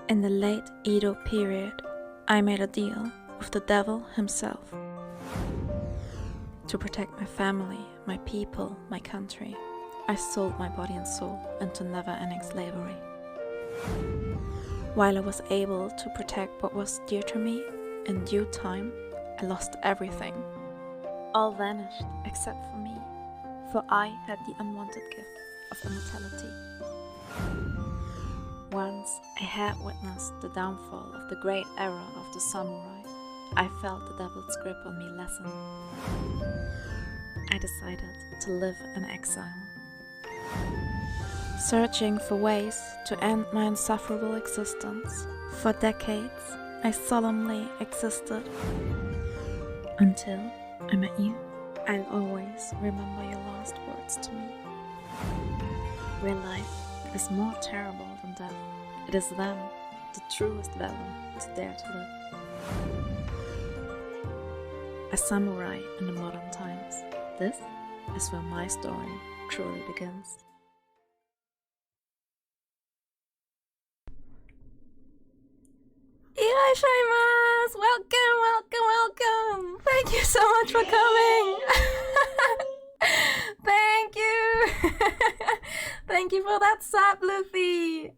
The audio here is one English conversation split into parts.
In the late Edo period, I made a deal with the devil himself. To protect my family, my people, my country, I sold my body and soul into never-ending slavery. While I was able to protect what was dear to me, in due time, I lost everything. All vanished except for me, for I had the unwanted gift of immortality. Once I had witnessed the downfall of the great era of the samurai, I felt the devil's grip on me lessen. I decided to live in exile. Searching for ways to end my insufferable existence, for decades I solemnly existed. Until I met you. I'll always remember your last words to me. Real life is more terrible than death. It is then the truest valor to dare to live. A samurai in the modern times. This is where my story truly begins. Irashaimasu! Welcome! Thank you so much for coming! Thank you! Thank you for that sub, Luffy!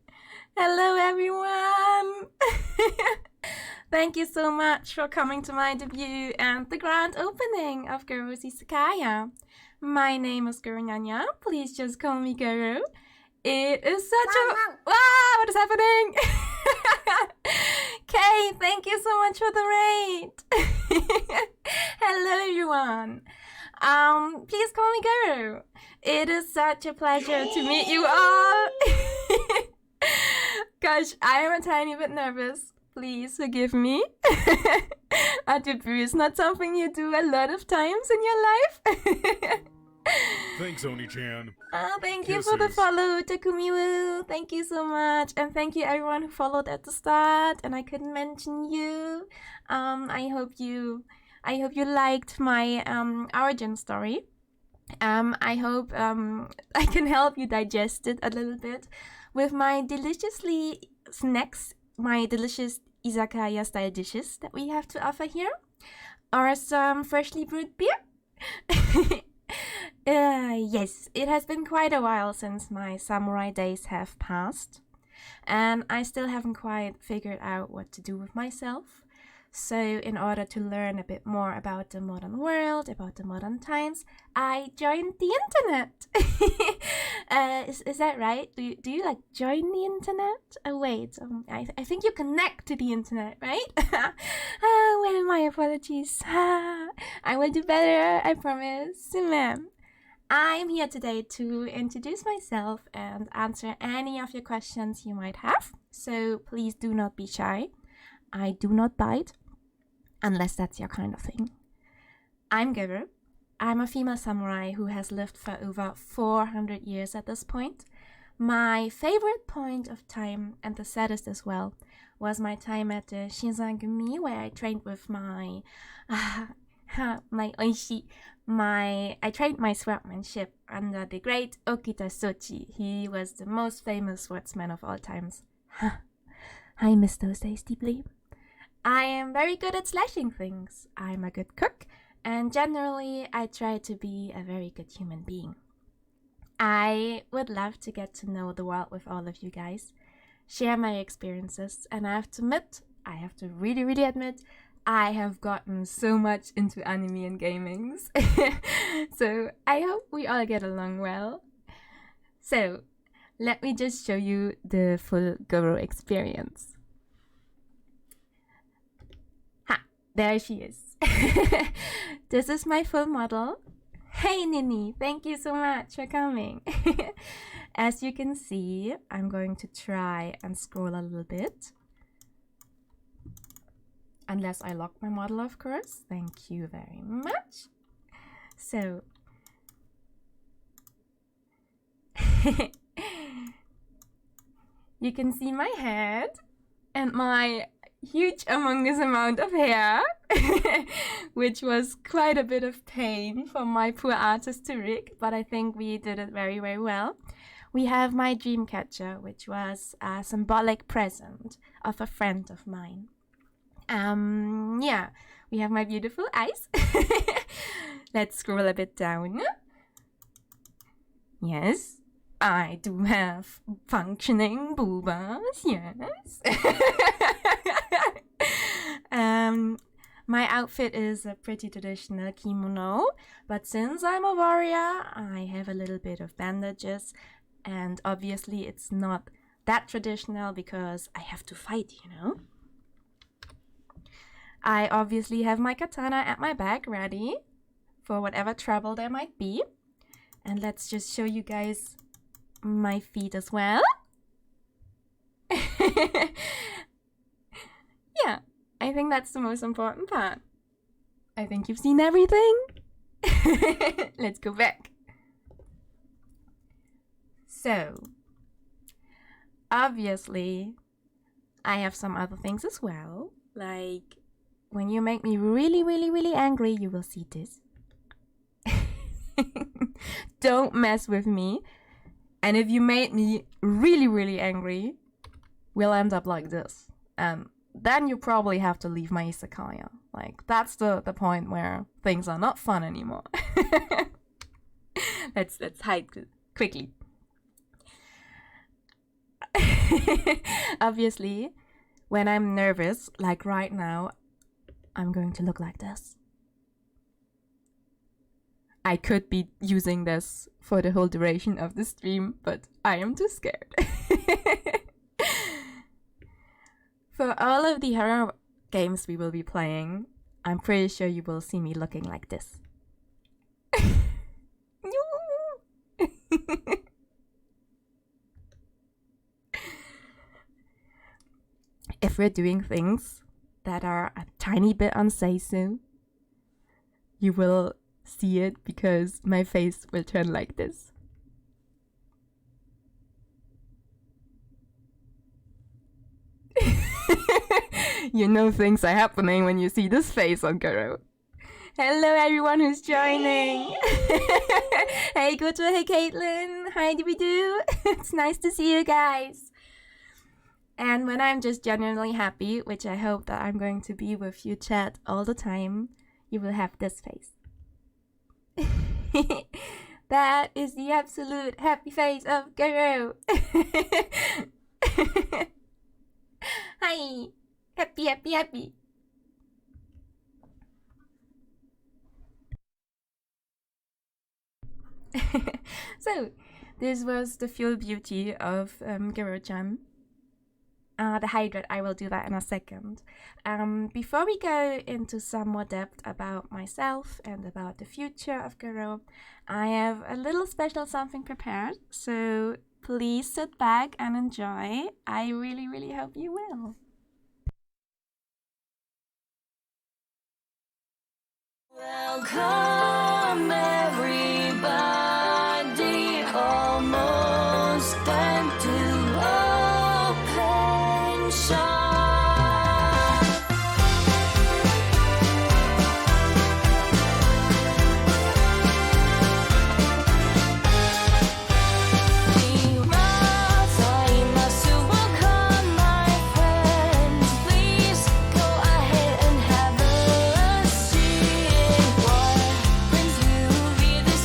Hello everyone! Thank you so much for coming to my debut and the grand opening of Goro's Izakaya. My name is Goronyanya. Please just call me Goro. It is such a... Wow, what is happening? Kay, thank you so much for the raid. Hello everyone. Please call me Goro. It is such a pleasure to meet you all. Gosh, I am a tiny bit nervous. Please forgive me. A debut is not something you do a lot of times in your life. Thanks, Oni-chan. Thank you for the follow, Takumiwu. Thank you so much. And thank you everyone who followed at the start. And I couldn't mention you. I hope you liked my origin story. I hope I can help you digest it a little bit with my deliciously snacks, my delicious Izakaya style dishes that we have to offer here, or some freshly brewed beer. Yes, it has been quite a while since my samurai days have passed, and I still haven't quite figured out what to do with myself. So in order to learn a bit more about the modern world, about the modern times, I joined the internet. Is that right? Do you like join the internet? Oh wait, I think you connect to the internet, right? Well, my apologies. I will do better, I promise. Ma'am. I'm here today to introduce myself and answer any of your questions you might have. So please do not be shy. I do not bite, unless that's your kind of thing. I'm Goro. I'm a female samurai who has lived for over 400 years at this point. My favorite point of time, and the saddest as well, was my time at the Shinzangumi, where I trained with my I trained my swordsmanship under the great Okita Sochi. He was the most famous swordsman of all times. I miss those days deeply. I am very good at slashing things. I'm a good cook, and generally I try to be a very good human being. I would love to get to know the world with all of you guys, share my experiences, and I have to really admit, I have gotten so much into anime and gamings. So I hope we all get along well. So let me just show you the full Goro experience. There she is. This is my full model. Hey Nini, thank you so much for coming. As you can see, I'm going to try and scroll a little bit. Unless I lock my model, of course. Thank you very much. So, you can see my head and my huge humongous amount of hair, which was quite a bit of pain for my poor artist to rig, but I think we did it very, very well. We have my dream catcher, which was a symbolic present of a friend of mine. Yeah, we have my beautiful eyes. Let's scroll a bit down. Yes, I do have functioning boobas, yes. My outfit is a pretty traditional kimono, but since I'm a warrior, I have a little bit of bandages, and obviously it's not that traditional because I have to fight, you know? I obviously have my katana at my back ready for whatever trouble there might be. And let's just show you guys my feet as well. Yeah, I think that's the most important part. I think you've seen everything. Let's go back. So, obviously, I have some other things as well. Like, when you make me really, really, really angry, you will see this. Don't mess with me. And if you made me really, really angry, we'll end up like this. And then you probably have to leave my Izakaya. Like, that's the point where things are not fun anymore. Let's hide quickly. Obviously, when I'm nervous, like right now, I'm going to look like this. I could be using this for the whole duration of the stream, but I am too scared. For all of the horror games we will be playing, I'm pretty sure you will see me looking like this. If we're doing things that are a tiny bit unsafe, you will see it because my face will turn like this. You know things are happening when you see this face on Goro. Hello everyone who's joining. Hey Goto, hey Caitlin, hi DeBut. It's nice to see you guys. And when I'm just genuinely happy, which I hope that I'm going to be with you chat all the time, you will have this face. That is the absolute happy face of Goro. Hi, happy, happy, happy. So, this was the full beauty of Goro-chan. The hydrate, I will do that in a second. Before we go into some more depth about myself and about the future of Goro, I have a little special something prepared, so please sit back and enjoy. I really, really hope you will. Welcome everybody, almost time to open shop. This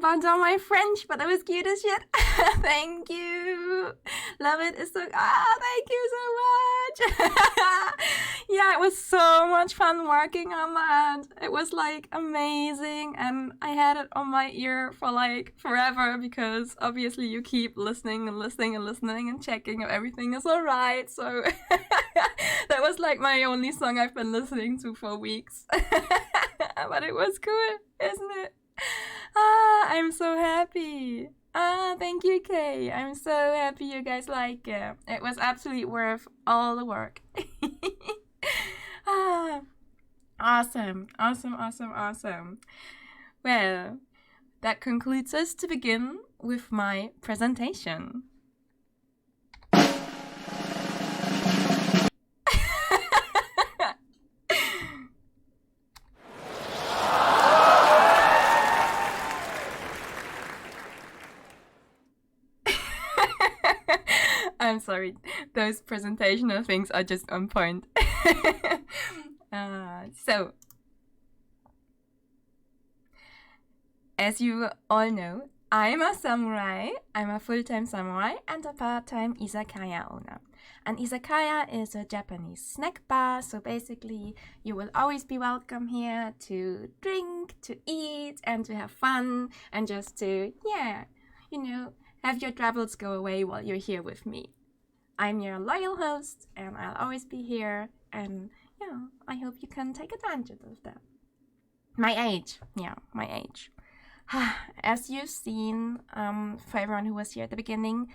pardon my French, but it was cute as shit. Thank you. Love it. It's so, thank you so much. Yeah, it was so much fun working on that. It was like amazing, and I had it on my ear for like forever because obviously you keep listening and listening and listening and checking if everything is alright. So that was like my only song I've been listening to for weeks. But it was cool, isn't it? I'm so happy. Thank you, Kay. I'm so happy you guys like it. It was absolutely worth all the work. Awesome. Well, that concludes us to begin with my presentation. I'm sorry, those presentational things are just on point. So, as you all know, I'm a samurai. I'm a full-time samurai and a part-time Izakaya owner. An Izakaya is a Japanese snack bar, so basically you will always be welcome here to drink, to eat, and to have fun, and just to, have your troubles go away while you're here with me. I'm your loyal host, and I'll always be here, and I hope you can take advantage of that. My age. As you've seen, for everyone who was here at the beginning,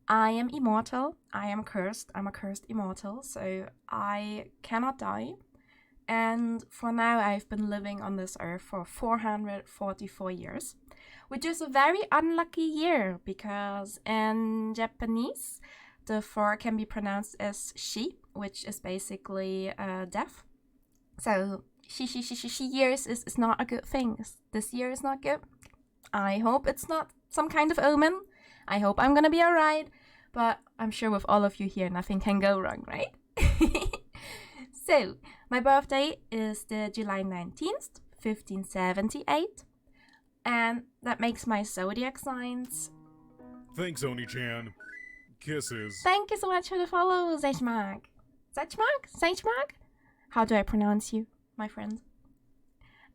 I am immortal. I am cursed. I'm a cursed immortal, so I cannot die. And for now, I've been living on this earth for 444 years, which is a very unlucky year because in Japanese, the 4 can be pronounced as shi, which is basically death. So, she years is not a good thing. This year is not good. I hope it's not some kind of omen. I hope I'm gonna be alright. But I'm sure with all of you here, nothing can go wrong, right? So, my birthday is the July 19th, 1578. And that makes my zodiac signs. Thanks, Oni-chan. Kisses. Thank you so much for the follow, Zechmark. Zechmark? How do I pronounce you, my friend?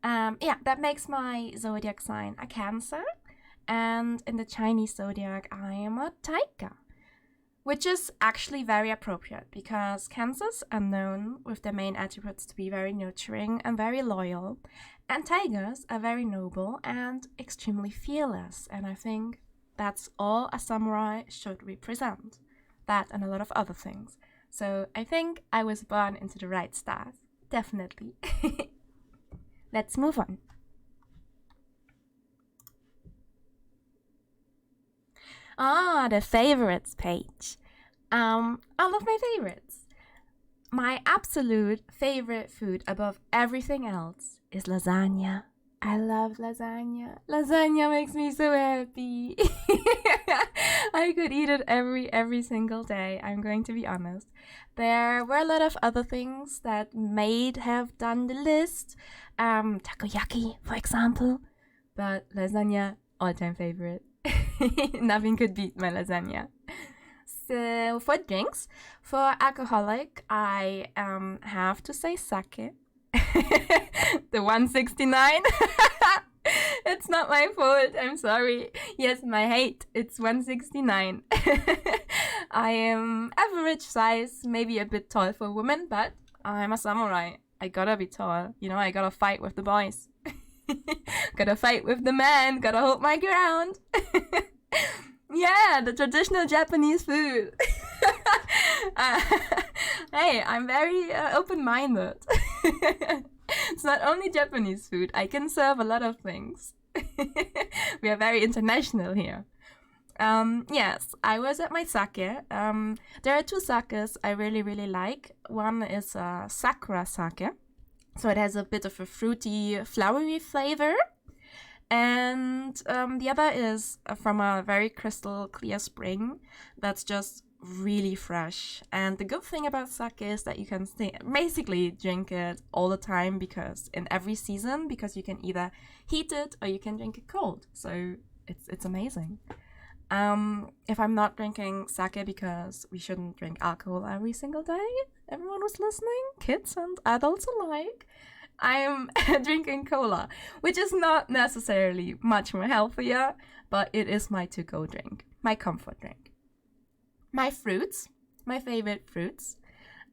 That makes my zodiac sign a Cancer. And in the Chinese zodiac, I am a Tiger. Which is actually very appropriate because Cancers are known with their main attributes to be very nurturing and very loyal. And Tigers are very noble and extremely fearless. And I think that's all a samurai should represent. That and a lot of other things. So I think I was born into the right stars. Definitely. Let's move on. The favorites page. I love my favorites. My absolute favorite food above everything else is lasagna. I love lasagna. Lasagna makes me so happy. I could eat it every single day, I'm going to be honest. There were a lot of other things that may have done the list. Takoyaki, for example. But lasagna, all-time favorite. Nothing could beat my lasagna. So for drinks, for alcoholic, I have to say sake. The 169. It's not my fault, I'm sorry. Yes, my hate, it's 169. I am average size, maybe a bit tall for a woman, but I'm a samurai. I gotta be tall. I gotta fight with the boys. Gotta fight with the man, gotta hold my ground. Yeah, the traditional Japanese food. Hey, I'm very open-minded. It's not only Japanese food. I can serve a lot of things. We are very international here. Yes, I was at my sake. There are 2 sakes I really, really like. One is sakura sake. So it has a bit of a fruity, flowery flavor. And the other is from a very crystal clear spring that's just really fresh. And the good thing about sake is that you can basically drink it all the time, because in every season, because you can either heat it or you can drink it cold. So it's amazing. If I'm not drinking sake, because we shouldn't drink alcohol every single day, everyone who's listening, kids and adults alike, I'm drinking cola, which is not necessarily much more healthier, but it is my to-go drink, my comfort drink. My fruits, my favorite fruits.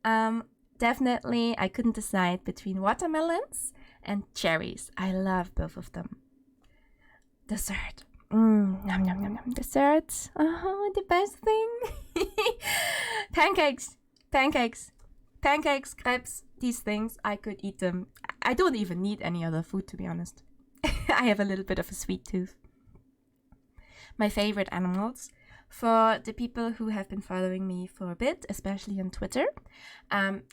Definitely, I couldn't decide between watermelons and cherries. I love both of them. Dessert. Yum, yum, yum, yum. Desserts. The best thing. Pancakes, crepes, these things, I could eat them. I don't even need any other food, to be honest. I have a little bit of a sweet tooth. My favorite animals. For the people who have been following me for a bit, especially on Twitter,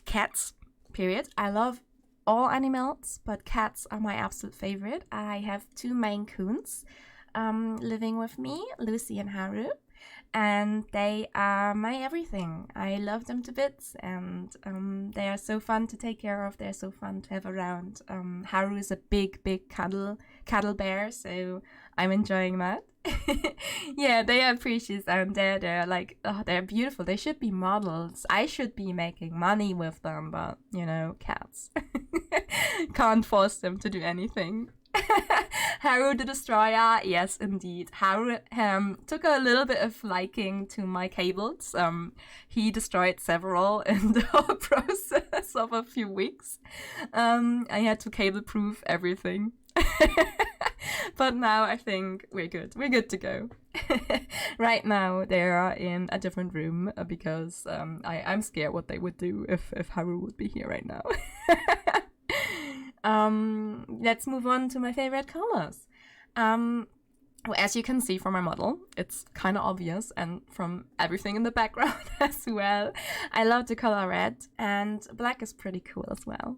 cats, period. I love all animals, but cats are my absolute favorite. I have 2 Maine Coons living with me, Lucy and Haru, and they are my everything. I love them to bits, and they are so fun to take care of. They're so fun to have around. Haru is a big cuddle bear, so I'm enjoying that. Yeah, they are precious, and they're like, oh, they're beautiful. They should be models. I should be making money with them, but cats. Can't force them to do anything. Haru the Destroyer, yes indeed. Haru took a little bit of liking to my cables. He destroyed several in the whole process of a few weeks. I had to cable proof everything. But now I think we're good. We're good to go. Right now they are in a different room because I'm scared what they would do if Haru would be here right now. Let's move on to my favorite colors. Well, as you can see from my model, it's kind of obvious, and from everything in the background as well. I love the color red, and black is pretty cool as well.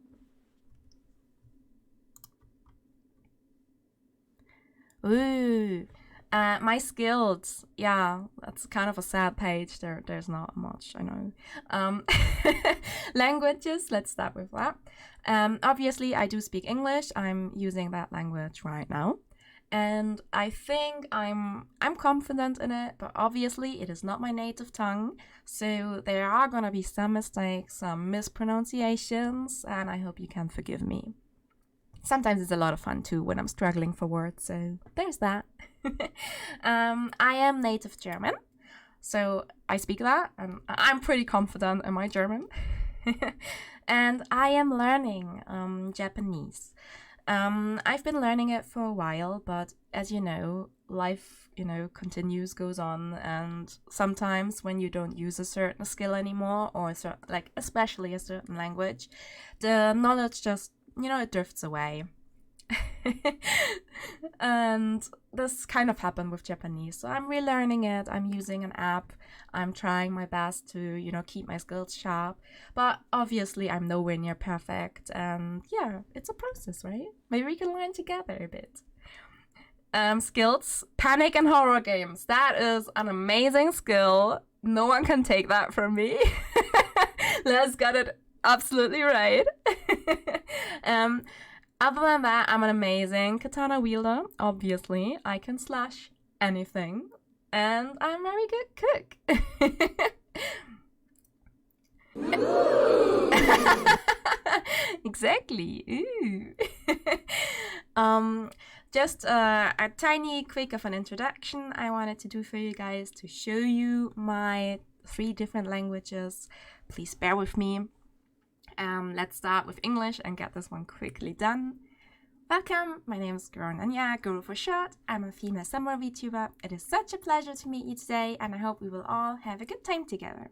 Ooh, my skills. Yeah, that's kind of a sad page. There's not much, I know. Languages, let's start with that. Obviously, I do speak English. I'm using that language right now. And I think I'm confident in it, but obviously it is not my native tongue. So there are gonna be some mistakes, some mispronunciations, and I hope you can forgive me. Sometimes it's a lot of fun too when I'm struggling for words, so there's that. I am native German, so I speak that, and I'm pretty confident in my German. And I am learning Japanese. I've been learning it for a while, but as you know, life, continues, goes on, and sometimes when you don't use a certain skill anymore, or especially a certain language, the knowledge just it drifts away. And this kind of happened with Japanese. So I'm relearning it. I'm using an app. I'm trying my best to, keep my skills sharp. But obviously I'm nowhere near perfect. And yeah, it's a process, right? Maybe we can learn together a bit. Skills, panic and horror games. That is an amazing skill. No one can take that from me. Let's get it absolutely right. Other than that, I'm an amazing katana wielder. Obviously, I can slash anything, and I'm a very good cook. Exactly. Ooh. Just a tiny quick of an introduction I wanted to do for you guys to show you my 3 different languages. Please bear with me. Let's start with English and get this one quickly done. Welcome, my name is Goronyanya, Goro for short. I'm a female samurai VTuber. It is such a pleasure to meet you today, and I hope we will all have a good time together.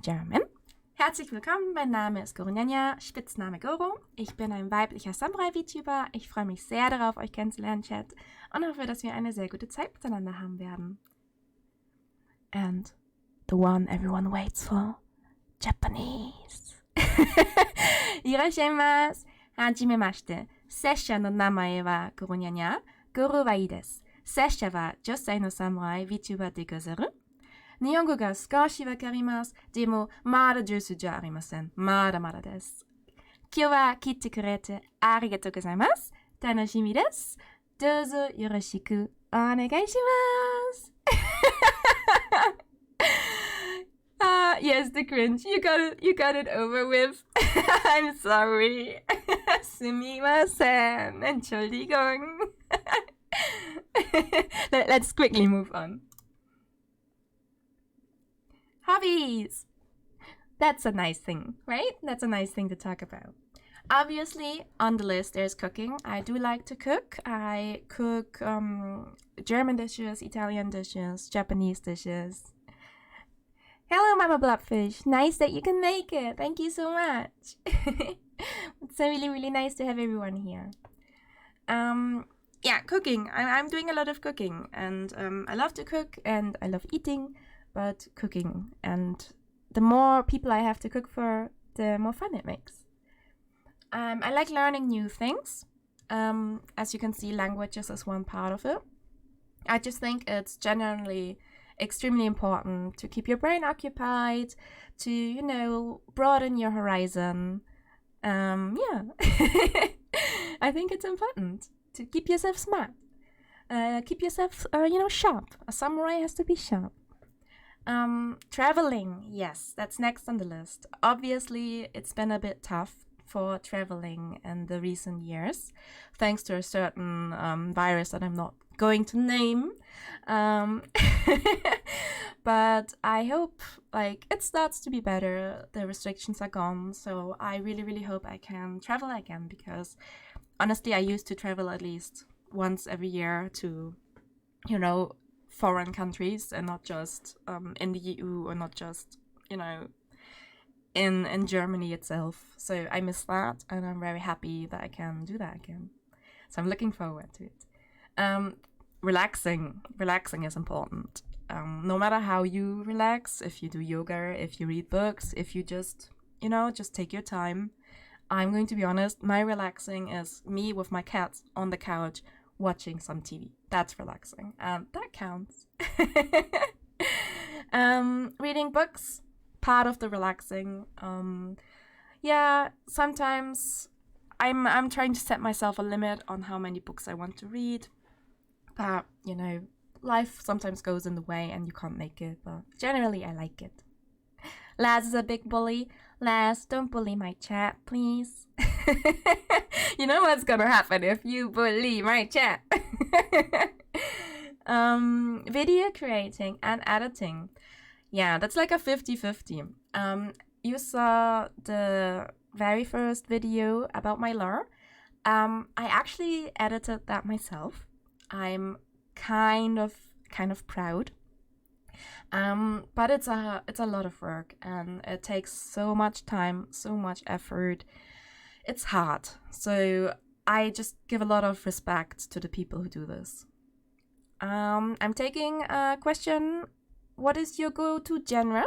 German. Herzlich willkommen, mein Name ist Goronyanya, Spitzname Goro. Ich bin ein weiblicher Samurai-VTuber. Ich freue mich sehr darauf, euch kennenzulernen, Chat, und hoffe, dass wir eine sehr gute Zeit miteinander haben werden. And the one everyone waits for. Japanese. いらっしゃいます。はじめまして。拙者の名前はゴロニャニャ。ゴロはいいです。拙者は女性の侍 VTuber でござる。Nihongo ga skoshi wakarimasu. Demo mada jusu ja arimasen. Mada mada desu. Kyo wa kitte kurete arigatou gozaimasu. Tanoshimi desu. Dozo yoroshiku onegai shimasu. Yes, the cringe. You got it over with. I'm sorry. Sumimasen. Entschuldigung. Let's quickly move on. Hobbies. That's a nice thing, right? That's a nice thing to talk about. Obviously, on the list there's cooking. I do like to cook. I cook German dishes, Italian dishes, Japanese dishes. Hello, Mama Blobfish. Nice that you can make it. Thank you so much. It's really, really nice to have everyone here. Yeah, cooking. I'm doing a lot of cooking, and I love to cook and I love eating, but cooking. And the more people I have to cook for, the more fun it makes. I like learning new things. As you can see, languages is one part of it. I just think it's generally extremely important to keep your brain occupied, to, you know, broaden your horizon. Yeah. I think it's important to keep yourself smart. Keep yourself, sharp. A samurai has to be sharp. Traveling, yes, that's next on the list. Obviously, it's been a bit tough for traveling in the recent years, thanks to a certain virus that I'm not going to name. But I hope it starts to be better. The restrictions are gone, so I really, really hope I can travel again, because honestly, I used to travel at least once every year to, foreign countries, and not just in the EU, or not just, in Germany itself. So I miss that, and I'm very happy that I can do that again. So I'm looking forward to it. Relaxing is important. No matter how you relax, if you do yoga, if you read books, if you just take your time. I'm going to be honest, my relaxing is me with my cat on the couch watching some TV. That's relaxing, and that counts. Reading books, part of the relaxing. Yeah, sometimes I'm trying to set myself a limit on how many books I want to read. But, life sometimes goes in the way and you can't make it. But generally, I like it. Laz is a big bully. Laz, don't bully my chat, please. You know what's gonna happen if you bully my chat. Video creating and editing. Yeah, that's like a 50-50. You saw the very first video about my lore. I actually edited that myself. I'm kind of proud. But it's a lot of work, and it takes so much time, so much effort. It's hard. So I just give a lot of respect to the people who do this. I'm taking a question. What is your go-to genre?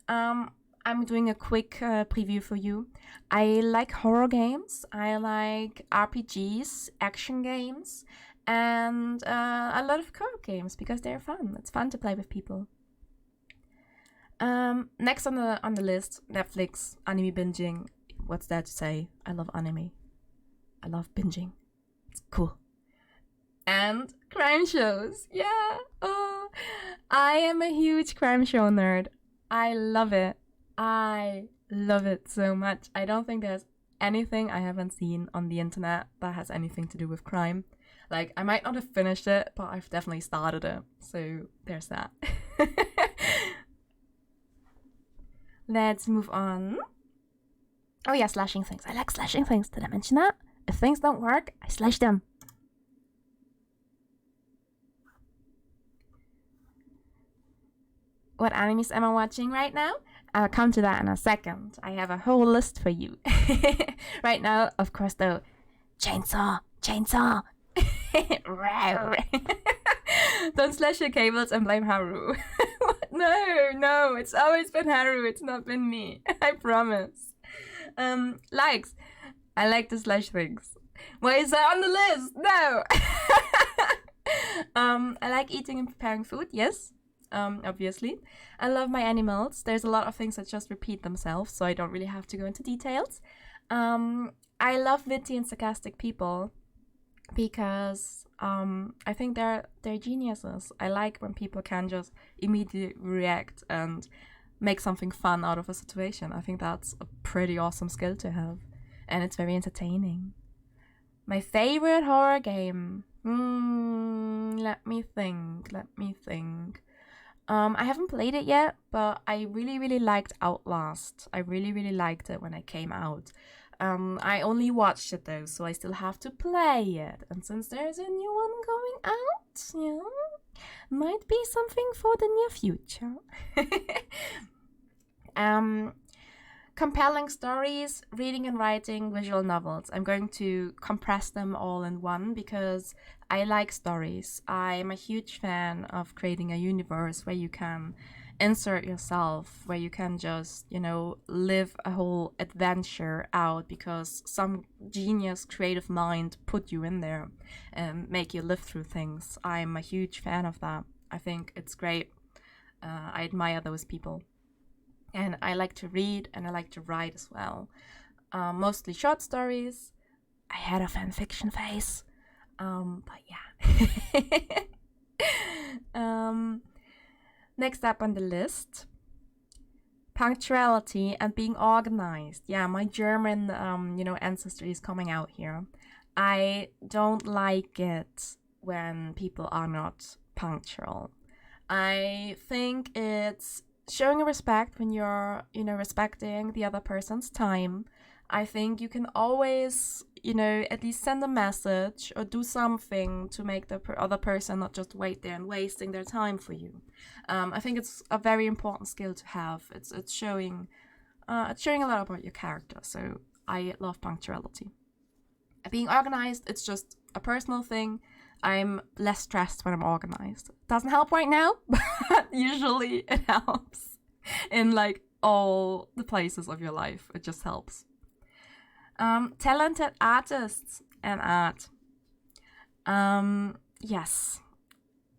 I'm doing a quick preview for you. I like horror games. I like RPGs, action games, and a lot of co-op games, because they're fun. It's fun to play with people. Next on the list, Netflix, anime binging. What's there to say? I love anime. I love binging. It's cool. And crime shows. Yeah. Oh, I am a huge crime show nerd. I love it. I love it so much. I don't think there's anything I haven't seen on the internet that has anything to do with crime. I might not have finished it, but I've definitely started it. So there's that. Let's move on. Oh yeah, slashing things. I like slashing things. Did I mention that? If things don't work, I slash them. What animes am I watching right now? I'll come to that in a second. I have a whole list for you. Right now, of course, though, chainsaw. Don't slash your cables and blame Haru. No, it's always been Haru. It's not been me. I promise. Likes. I like to slash things. Why is that on the list? No. I like eating and preparing food. Yes. obviously. I love my animals. There's a lot of things that just repeat themselves, so I don't really have to go into details. I love witty and sarcastic people because I think they're geniuses. I like when people can just immediately react and make something fun out of a situation. I think that's a pretty awesome skill to have, and it's very entertaining. My favorite horror game. Let me think. I haven't played it yet, but I really liked Outlast. I really liked it when it came out. I only watched it though, so I still have to play it. And since there's a new one going out, might be something for the near future. Compelling stories, reading and writing visual novels. I'm going to compress them all in one because I like stories. I'm a huge fan of creating a universe where you can insert yourself, where you can just, live a whole adventure out because some genius creative mind put you in there and make you live through things. I'm a huge fan of that. I think it's great. I admire those people. And I like to read and I like to write as well. Mostly short stories. I had a fan fiction phase. But yeah. Next up on the list, punctuality and being organized. Yeah, my German, ancestry is coming out here. I don't like it when people are not punctual. I think it's showing respect when you're, respecting the other person's time. I think you can always, at least send a message or do something to make the other person not just wait there and wasting their time for you. I think it's a very important skill to have. It's showing a lot about your character. So I love punctuality. Being organized, it's just a personal thing. I'm less stressed when I'm organized. Doesn't help right now, but usually it helps in all the places of your life. It just helps. Talented artists and art. Yes.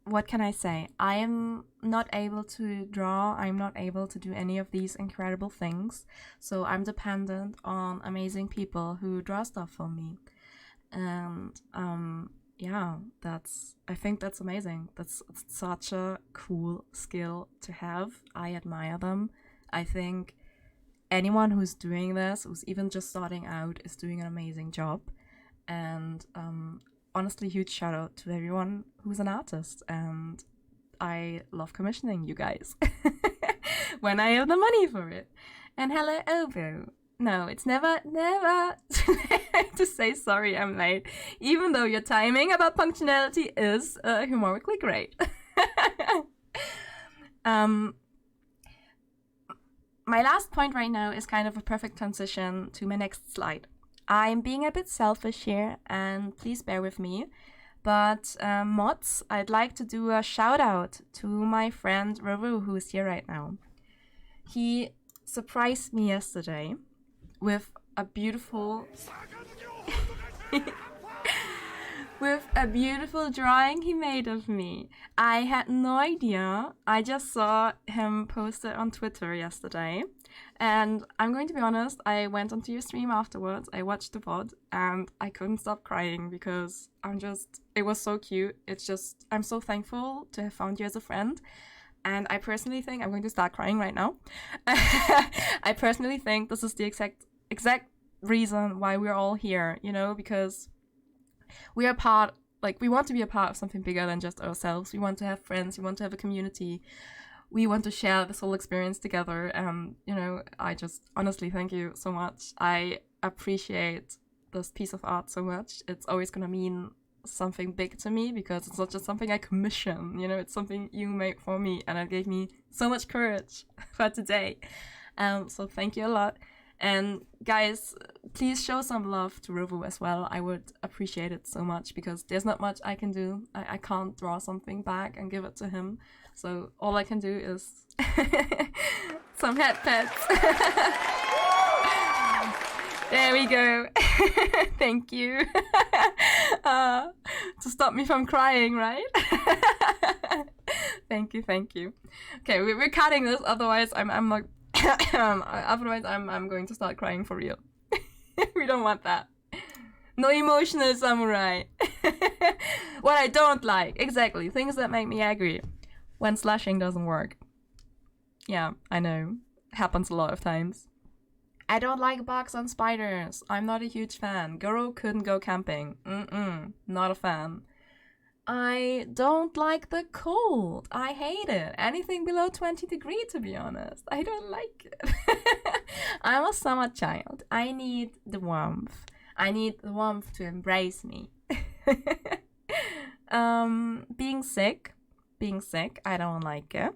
What can I say? I am not able to draw. I'm not able to do any of these incredible things. So I'm dependent on amazing people who draw stuff for me. And I think that's amazing. That's such a cool skill to have. I admire them. I think anyone who's doing this, who's even just starting out, is doing an amazing job. And honestly, huge shout out to everyone who's an artist. And I love commissioning you guys when I have the money for it. And hello, Obo. No, it's never to say sorry I'm late, even though your timing about punctuality is humorically great. My last point right now is kind of a perfect transition to my next slide. I'm being a bit selfish here, and please bear with me. But mods, I'd like to do a shout out to my friend Ravu, who is here right now. He surprised me yesterday with a beautiful drawing he made of me. I had no idea. I just saw him post it on Twitter yesterday. And I'm going to be honest, I went onto your stream afterwards, I watched the VoD, and I couldn't stop crying because it was so cute. I'm so thankful to have found you as a friend. And I personally think, I'm going to start crying right now. I personally think this is the exact reason why we're all here, because we are we want to be a part of something bigger than just ourselves. We want to have friends, we want to have a community. We want to share this whole experience together. I just honestly thank you so much. I appreciate this piece of art so much. It's always going to mean something big to me because it's not just something I commission, it's something you make for me, and it gave me so much courage for today. So thank you a lot. And guys, please show some love to Ruvu as well. I would appreciate it so much because there's not much I can do. I can't draw something back and give it to him. So all I can do is some head pets. There we go. Thank you. To stop me from crying, right? Thank you. Okay, we're cutting this. Otherwise, I'm not. Otherwise, I'm going to start crying for real. We don't want that. No emotional samurai. What I don't like, exactly, things that make me angry. When slashing doesn't work. Yeah, I know. Happens a lot of times. I don't like bugs and spiders. I'm not a huge fan. Goro couldn't go camping. Not a fan. I don't like the cold. I hate it. Anything below 20 degrees, to be honest. I don't like it. I'm a summer child. I need the warmth. I need the warmth to embrace me. Being sick, I don't like it.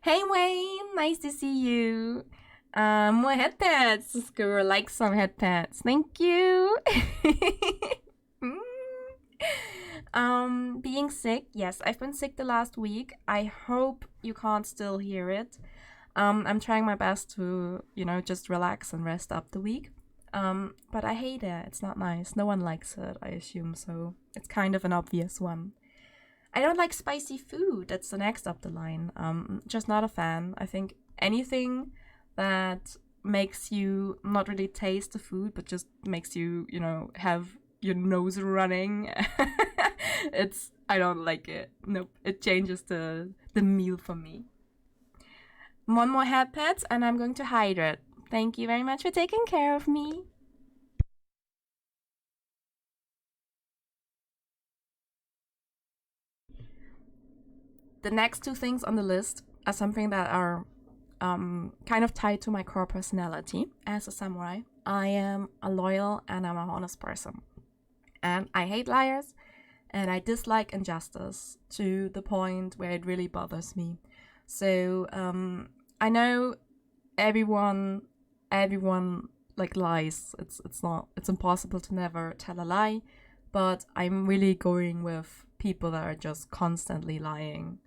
Hey Wayne, nice to see you. More head pats. Guru likes some head pats. Thank you. Being sick, yes, I've been sick the last week. I hope you can't still hear it. I'm trying my best to, just relax and rest up the week. But I hate it. It's not nice. No one likes it, I assume, so it's kind of an obvious one. I don't like spicy food. That's the next up the line. Just not a fan. I think anything that makes you not really taste the food, but just makes you, have your nose running. I don't like it. Nope. It changes the meal for me. One more head pets and I'm going to hydrate. Thank you very much for taking care of me. The next two things on the list are something that are kind of tied to my core personality as a samurai. I am a loyal and I'm an honest person. And I hate liars and I dislike injustice to the point where it really bothers me. So I know everyone like lies. It's impossible to never tell a lie, but I'm really going with people that are just constantly lying.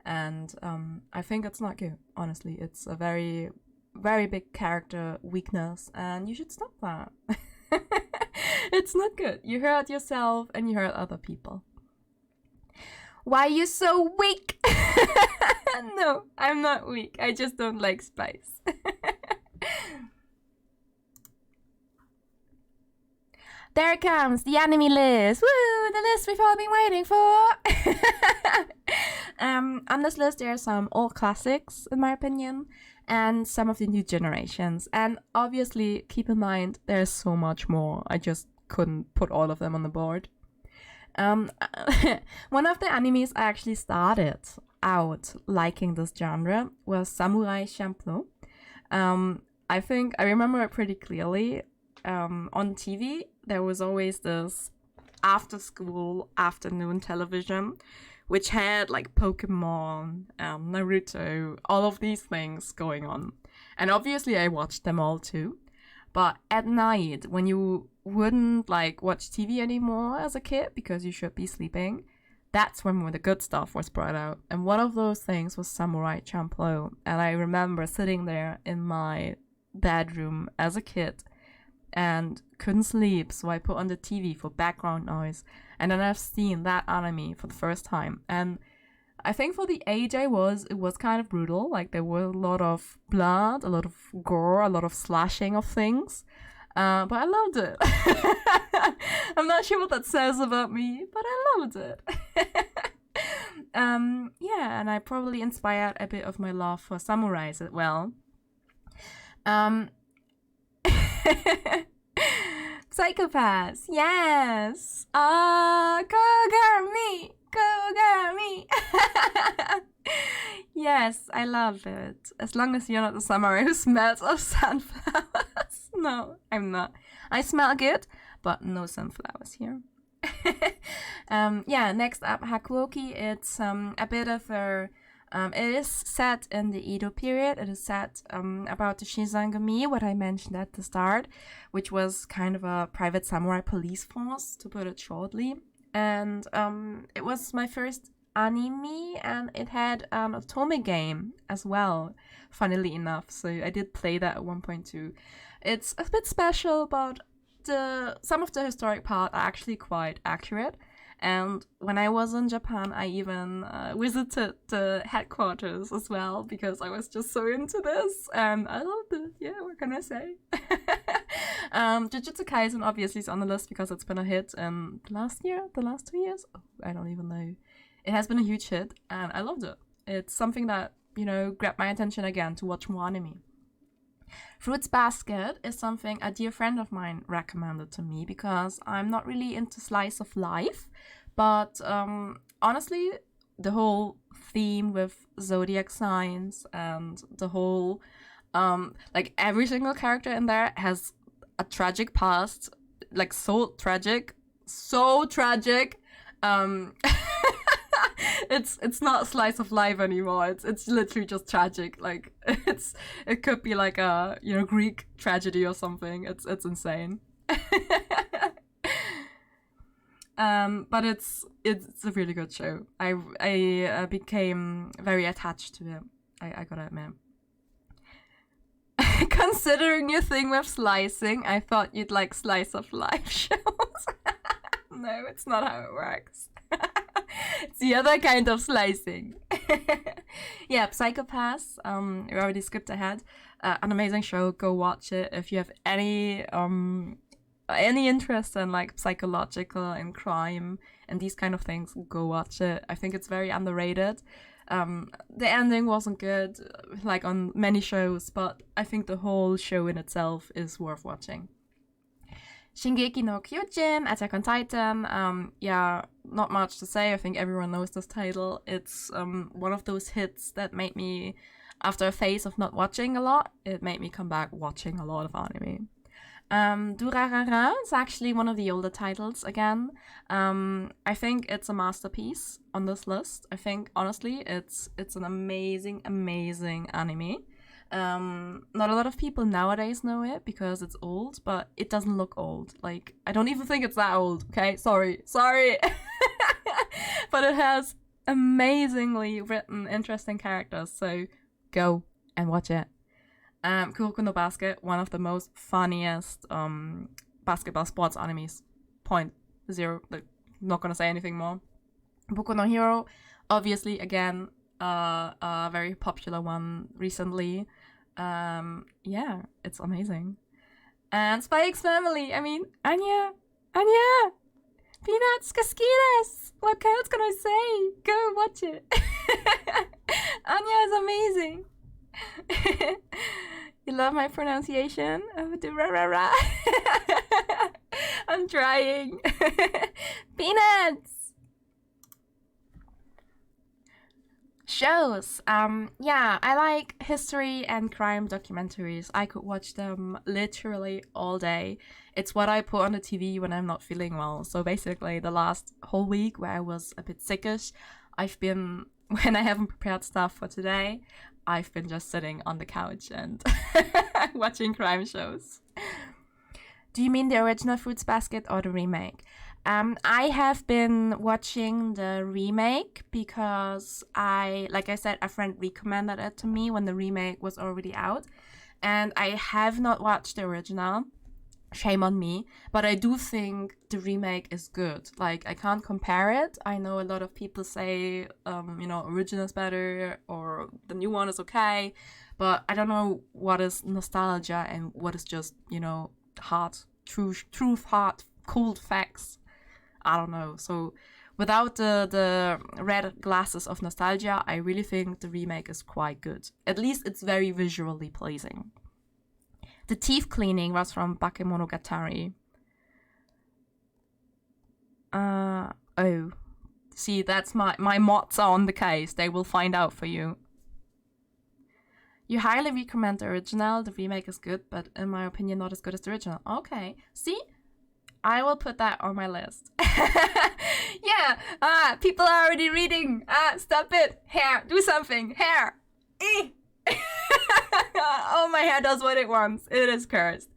And I think it's not good, honestly. It's a very, very big character weakness, and you should stop that. It's not good. You hurt yourself and you hurt other people. Why are you so weak? No, I'm not weak. I just don't like spice. There it comes, the anime list. Woo, the list we've all been waiting for. On this list, there are some old classics, in my opinion, and some of the new generations. And obviously, keep in mind, there's so much more. I just couldn't put all of them on the board. One of the animes I actually started out liking this genre was Samurai Champloo. I think I remember it pretty clearly. On TV, there was always this after-school, afternoon television, which had like Pokemon, Naruto, all of these things going on. And obviously I watched them all too. But at night, when you wouldn't like watch TV anymore as a kid because you should be sleeping, that's when the good stuff was brought out. And one of those things was Samurai Champloo. And I remember sitting there in my bedroom as a kid and couldn't sleep, so I put on the TV for background noise. And then I've seen that anime for the first time. And I think for the age it was kind of brutal. Like, there were a lot of blood, a lot of gore, a lot of slashing of things. But I loved it. I'm not sure what that says about me, but I loved it. Yeah, and I probably inspired a bit of my love for samurais as well. Psychopaths, yes. Kogami. Yes, I love it. As long as you're not the samurai who smells of sunflowers. No, I'm not. I smell good, but no sunflowers here. Yeah, next up, Hakuoki. It's a bit of a... it is set in the Edo period. It is set about the Shinzangami, what I mentioned at the start, which was kind of a private samurai police force, to put it shortly. And it was my first anime, and it had an otome game as well, funnily enough. So I did play that at one point too. It's a bit special, but some of the historic part are actually quite accurate. And when I was in Japan, I even visited the headquarters as well because I was just so into this and I loved it. Yeah, what can I say? Jujutsu Kaisen obviously is on the list because it's been a hit in the last 2 years. Oh, I don't even know. It has been a huge hit and I loved it. It's something that, grabbed my attention again to watch more anime. Fruits Basket is something a dear friend of mine recommended to me because I'm not really into slice of life, but honestly, the whole theme with zodiac signs and the whole, every single character in there has a tragic past, like so tragic. It's not slice of life anymore. It's literally just tragic. Like it could be like a Greek tragedy or something. It's insane. But it's a really good show. I became very attached to it. I gotta admit. Considering your thing with slicing, I thought you'd like slice of life shows. No, it's not how it works. It's the other kind of slicing. Yeah, Psychopaths. We already skipped ahead. An amazing show. Go watch it if you have any interest in like psychological and crime and these kind of things. Go watch it. I think it's very underrated. The ending wasn't good, like on many shows, but I think the whole show in itself is worth watching. Shingeki no Kyojin, Attack on Titan. Yeah, not much to say. I think everyone knows this title. It's one of those hits that made me, after a phase of not watching a lot, it made me come back watching a lot of anime. Durarara is actually one of the older titles again. I think it's a masterpiece on this list. I think, honestly, it's an amazing anime. Not a lot of people nowadays know it because it's old, but it doesn't look old. Like, I don't even think it's that old, okay? Sorry. But it has amazingly written, interesting characters, so go and watch it. Kuroko no Basket, one of the most funniest basketball sports animes. Point zero. Like, not gonna say anything more. Boku no Hero, obviously, again, a very popular one recently. Yeah, it's amazing. And Spy X Family, I mean, Anya, Peanuts, Casquidas. What else can I say? Go watch it. Anya is amazing. You love my pronunciation of the ra. I'm trying. Peanuts. Shows. Yeah, I like history and crime documentaries. I could watch them literally all day. It's what I put on the TV when I'm not feeling well. So basically, the last whole week where I was a bit sickish, when I haven't prepared stuff for today, I've been just sitting on the couch and watching crime shows. Do you mean the original Fruits Basket or the remake? I have been watching the remake because like I said, a friend recommended it to me when the remake was already out. And I have not watched the original. Shame on me. But I do think the remake is good. Like, I can't compare it. I know a lot of people say, original is better or the new one is okay. But I don't know what is nostalgia and what is just, hard, truth, hard, cold facts. I don't know. So without the red glasses of nostalgia, I really think the remake is quite good. At least it's very visually pleasing. The teeth cleaning was from Bakemonogatari. Oh. See, that's my mods are on the case. They will find out for you. You highly recommend the original. The remake is good, but in my opinion, not as good as the original. Okay. See? I will put that on my list. Yeah. People are already reading. Stop it. Hair. Do something. Hair. Oh, my hair does what it wants. It is cursed.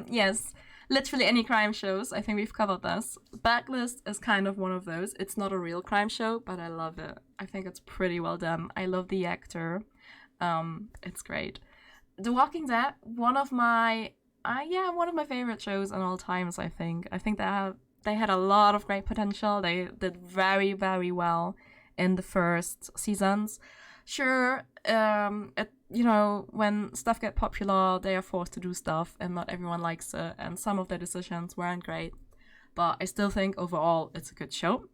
Yes. Literally any crime shows. I think we've covered this. Backlist is kind of one of those. It's not a real crime show, but I love it. I think it's pretty well done. I love the actor. It's great. The Walking Dead, one of my favorite shows in all times, I think. I think they have they had a lot of great potential. They did very, very well in the first seasons. Sure, when stuff get popular, they are forced to do stuff, and not everyone likes it, and some of their decisions weren't great. But I still think overall it's a good show.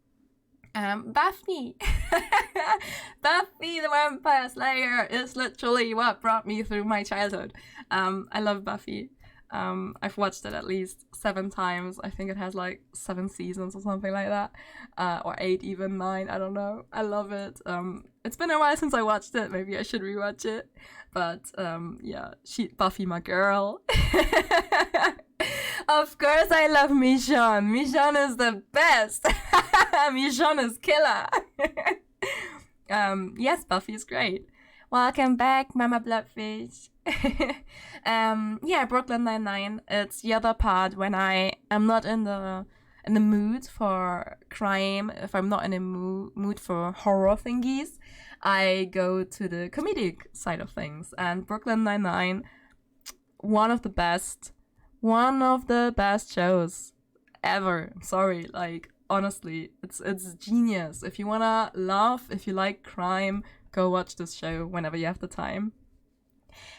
Buffy! Buffy the Vampire Slayer is literally what brought me through my childhood. I love Buffy. I've watched it at least 7 times. I think it has like 7 seasons or something like that. Or 8, even 9, I don't know. I love it. It's been a while since I watched it. Maybe I should rewatch it. But Buffy my girl. Of course I love Michonne. Michonne is the best. Michonne is killer. Yes, Buffy is great. Welcome back, Mama Bloodfish. Brooklyn Nine-Nine. It's the other part when I am not in the mood for crime. If I'm not in a mood for horror thingies, I go to the comedic side of things. And Brooklyn Nine-Nine, one of the best shows ever. Sorry, like honestly, it's genius. If you wanna laugh, if you like crime, go watch this show whenever you have the time.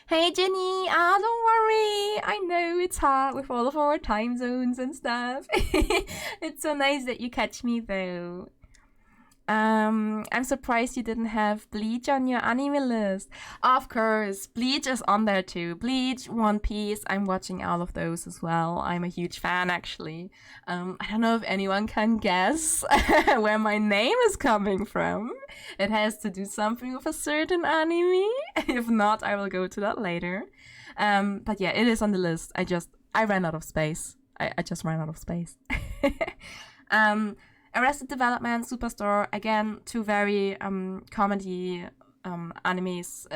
Hey Jenny, don't worry. I know it's hard with all of our time zones and stuff. It's so nice that you catch me though. I'm surprised you didn't have Bleach on your anime list. Of course, Bleach is on there too. Bleach, One Piece, I'm watching all of those as well. I'm a huge fan, actually. I don't know if anyone can guess where my name is coming from. It has to do something with a certain anime. If not, I will go to that later. But yeah, it is on the list. I ran out of space. I just ran out of space. Arrested Development, Superstore, again, 2 very comedy animes,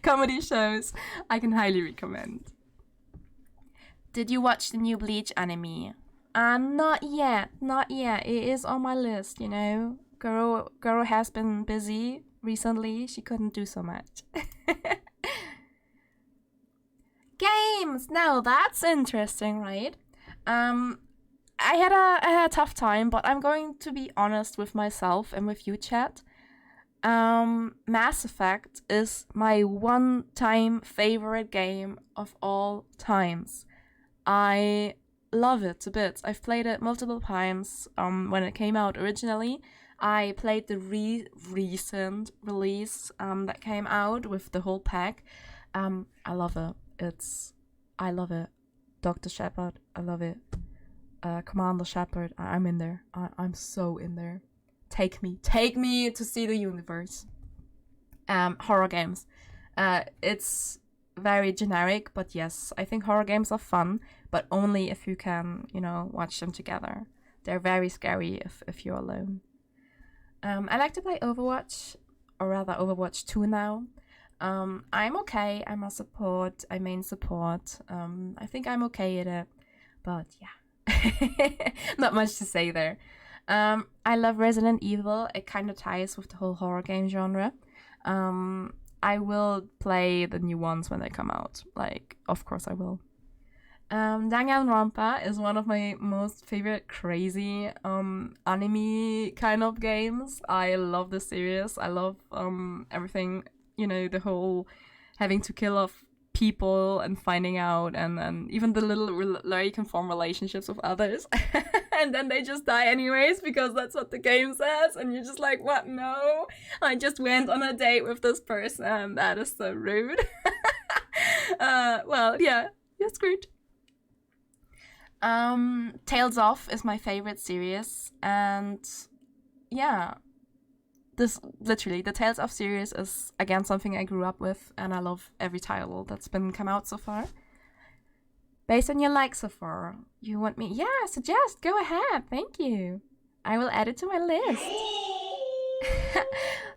comedy shows I can highly recommend. Did you watch the new Bleach anime? Not yet. It is on my list, you know. Goro has been busy recently. She couldn't do so much. Games! Now that's interesting, right? I had a tough time, but I'm going to be honest with myself and with you, chat. Mass Effect is my one-time favorite game of all times. I love it to bits. I've played it multiple times. When it came out originally, I played the recent release that came out with the whole pack. I love it. I love it. Dr. Shepard, I love it. Commander Shepard, I'm in there. I'm so in there. Take me to see the universe. Horror games. It's very generic, but yes, I think horror games are fun, but only if you can, watch them together. They're very scary if you're alone. I like to play Overwatch, or rather Overwatch 2 now. I'm okay. I'm a support. I main support. I think I'm okay at it, but yeah. Not much to say there. I love Resident Evil. It kind of ties with the whole horror game genre. I will play the new ones when they come out. Like, of course I will. Danganronpa is one of my most favorite crazy anime kind of games. I love the series. I love everything, the whole having to kill off people and finding out, and even the little you can form relationships with others and then they just die anyways because that's what the game says, and you're just like, what? No, I just went on a date with this person. That is so rude. Well, yeah, you're screwed. Tales of is my favorite series, and yeah, the Tales of series is again something I grew up with, and I love every title that's been come out so far. Based on your likes so far, you want me? Yeah, suggest. Go ahead. Thank you. I will add it to my list.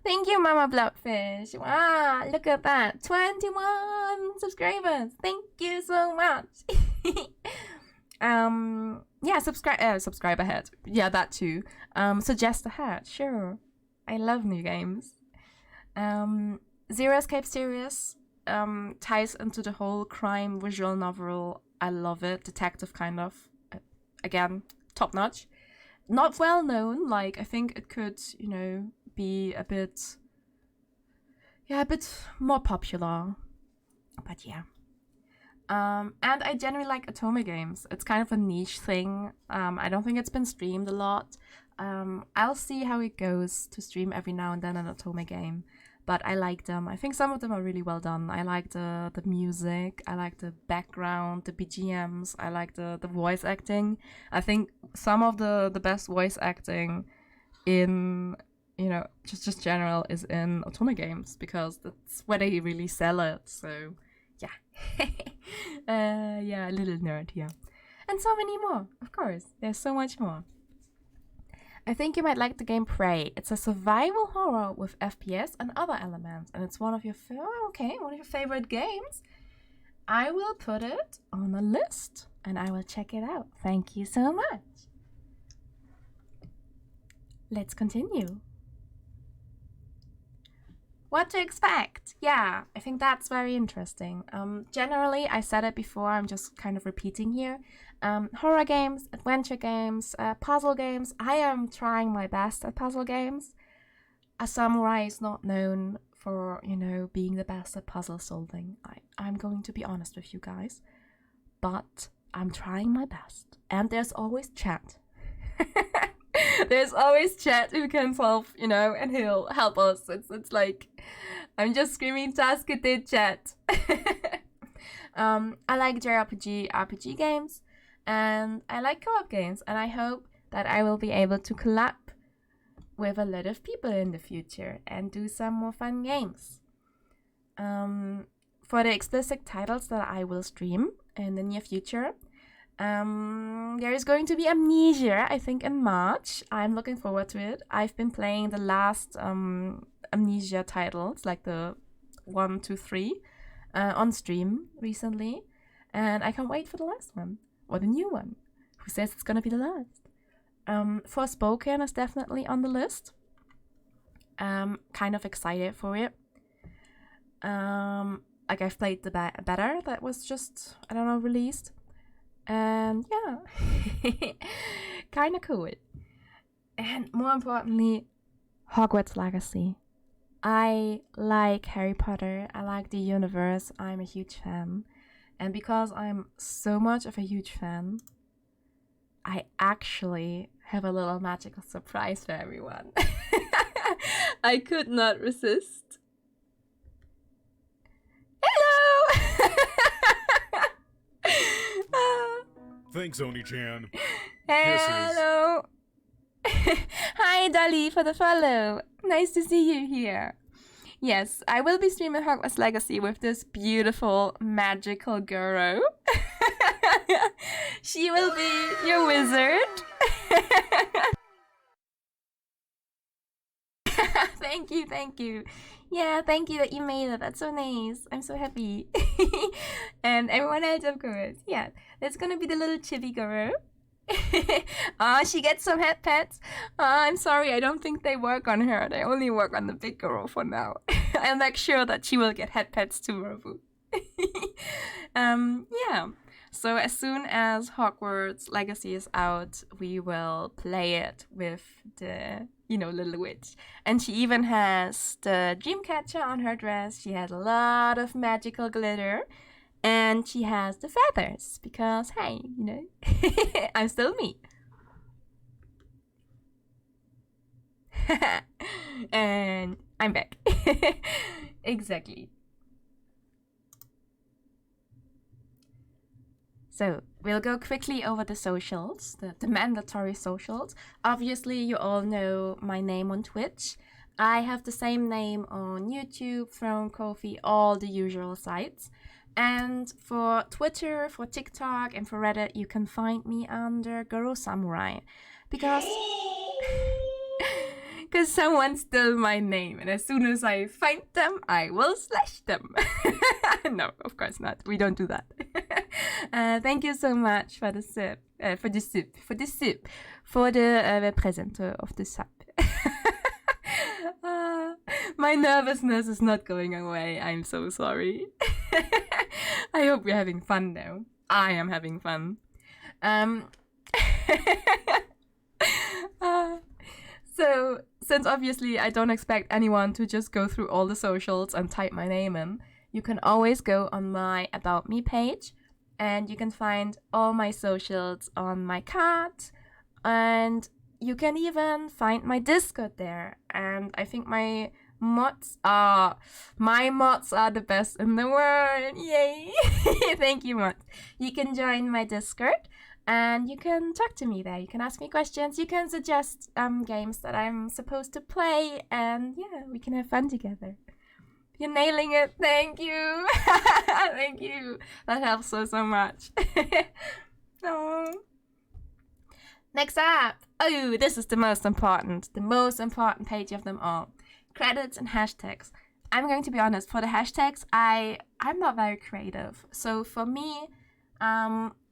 Thank you, Mama Bloodfish. Wow, look at that. 21 subscribers. Thank you so much. Yeah, subscribe ahead. Yeah, that too. Suggest ahead. Sure. I love new games. Zero Escape series ties into the whole crime visual novel. I love it. Detective kind of. again, top notch. Not well known. Like, I think it could, you know, be a bit more popular. But yeah. And I generally like Otome games. It's kind of a niche thing. I don't think it's been streamed a lot. I'll see how it goes to stream every now and then an Otome game. But I like them. I think some of them are really well done. I like the music. I like the background, the BGMs. I like the voice acting. I think some of the best voice acting in, you know, just general is in Otome games, because that's where they really sell it. So yeah. Yeah, a little nerd here. And so many more, of course. There's so much more. I think you might like the game Prey. It's a survival horror with FPS and other elements, and it's one of your favorite games. I will put it on a list, and I will check it out. Thank you so much. Let's continue. What to expect? Yeah, I think that's very interesting. Generally, I said it before, I'm just kind of repeating here. Horror games, adventure games, puzzle games. I am trying my best at puzzle games. A samurai is not known for, you know, being the best at puzzle solving. I'm going to be honest with you guys. But I'm trying my best. And there's always chat. There's always chat who can solve, you know, and he'll help us. It's like, I'm just screaming, task it did chat. I like JRPG RPG games, and I like co-op games, and I hope that I will be able to collab with a lot of people in the future and do some more fun games. For the explicit titles that I will stream in the near future, there is going to be Amnesia, I think, in March. I'm looking forward to it. I've been playing the last Amnesia titles, like the 1, 2, 3, on stream recently, and I can't wait for the last one, or the new one. Who says it's gonna be the last? Forspoken is definitely on the list. Kind of excited for it. Like, I've played the beta that was just, I don't know, released. And yeah, kind of cool. And more importantly, Hogwarts Legacy. I like Harry Potter. I like the universe. I'm a huge fan. And because I'm so much of a huge fan, I actually have a little magical surprise for everyone. I could not resist. Hello! Thanks, Oni-chan. Hello. Hi, Dolly, for the follow. Nice to see you here. Yes, I will be streaming Hogwarts Legacy with this beautiful, magical Goro. She will be your wizard. Thank you. Yeah, thank you that you made it. That's so nice. I'm so happy. And everyone else, of course. Yeah, that's gonna be the little chibi Goro. She gets some head pets. I'm sorry, I don't think they work on her. They only work on the big Goro for now. I'll make sure that she will get head pets too, Robu. Yeah. So as soon as Hogwarts Legacy is out, we will play it with the, you know, little witch. And she even has the Dreamcatcher on her dress. She has a lot of magical glitter. And she has the feathers, because, hey, you know, I'm still me. And I'm back. Exactly. So, we'll go quickly over the socials, the mandatory socials. Obviously, you all know my name on Twitch. I have the same name on YouTube, Throne, Ko-fi, all the usual sites. And for Twitter, for TikTok, and for Reddit, you can find me under Goro Samurai. Because someone stole my name, and as soon as I find them, I will slash them. No, of course not. We don't do that. Thank you so much for the sip, for the present of the sub. My nervousness is not going away. I'm so sorry. I hope you're having fun though. I am having fun. So, since obviously I don't expect anyone to just go through all the socials and type my name in, you can always go on my About Me page, and you can find all my socials on my card, and you can even find my Discord there. And I think my mods are the best in the world. Yay! Thank you, mods. You can join my Discord. And you can talk to me there. You can ask me questions. You can suggest games that I'm supposed to play. And yeah, we can have fun together. You're nailing it. Thank you. Thank you. That helps so much. Oh. Next up. Oh, this is the most important page of them all. Credits and hashtags. I'm going to be honest. For the hashtags, I'm not very creative. So for me,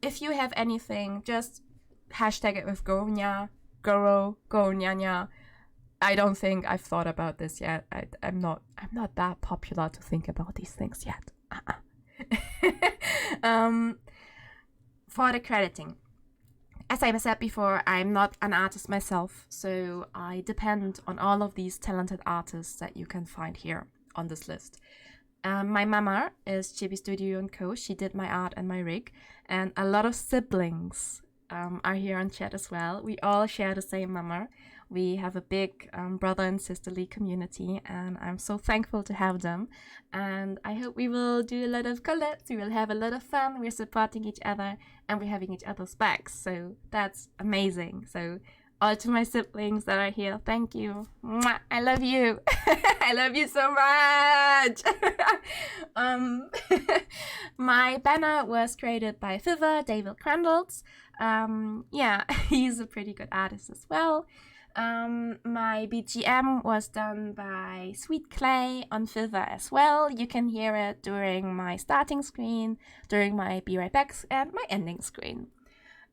if you have anything, just hashtag it with Goronyanya, Goro, Goronyanya. I don't think I've thought about this yet. I'm not that popular to think about these things yet. For the crediting, as I said before, I'm not an artist myself, so I depend on all of these talented artists that you can find here on this list. My mama is Chibi Studio & Co. She did my art and my rig. And a lot of siblings are here on chat as well. We all share the same mama. We have a big brother and sisterly community, and I'm so thankful to have them. And I hope we will do a lot of collabs. We will have a lot of fun. We're supporting each other, and we're having each other's backs. So that's amazing. So all to my siblings that are here, thank you. Mwah, I love you. I love you so much. My banner was created by Vtuber DEBUT. Yeah, he's a pretty good artist as well. My BGM was done by Sweet Clay on Vtuber as well. You can hear it during my starting screen, during my Be Right Back, and my ending screen.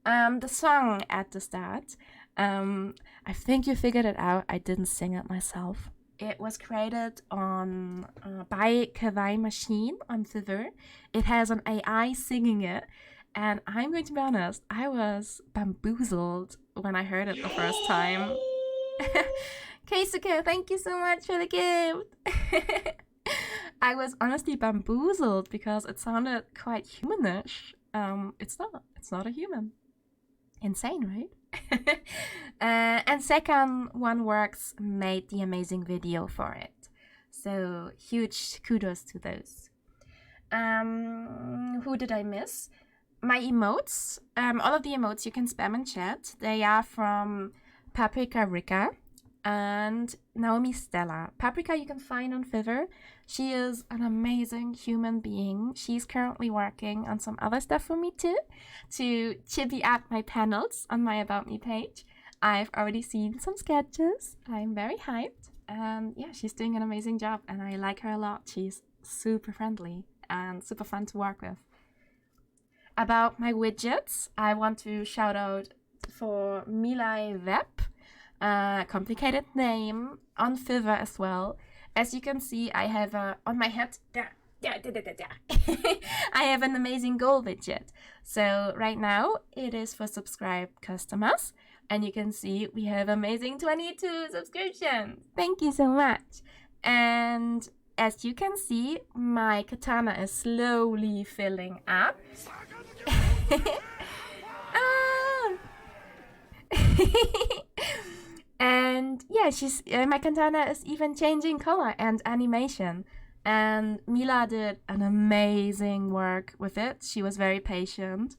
The song at the start, I think you figured it out. I didn't sing it myself. It was created on by Kawaii Machine on Vtuber. It has an AI singing it, and I'm going to be honest, I was bamboozled when I heard it the first time. Keisuke, thank you so much for the gift. I was honestly bamboozled because it sounded quite humanish. It's not a human. Insane, right? And second, One Works made the amazing video for it. So huge kudos to those. Who did I miss? My emotes. All of the emotes you can spam in chat. They are from Paprika Rika and Naomi Stella. Paprika you can find on Vtuber. She is an amazing human being. She's currently working on some other stuff for me too, to chibi art my panels on my About Me page. I've already seen some sketches. I'm very hyped. And yeah, she's doing an amazing job and I like her a lot. She's super friendly and super fun to work with. About my widgets, I want to shout out for Milai Web, complicated name, on Vtuber as well. As you can see, I have on my head, I have an amazing goal widget. So right now, it is for subscribed customers. And you can see we have amazing 22 subscriptions. Thank you so much. And as you can see, my katana is slowly filling up. And yeah, my katana is even changing color and animation. And Mila did an amazing work with it. She was very patient,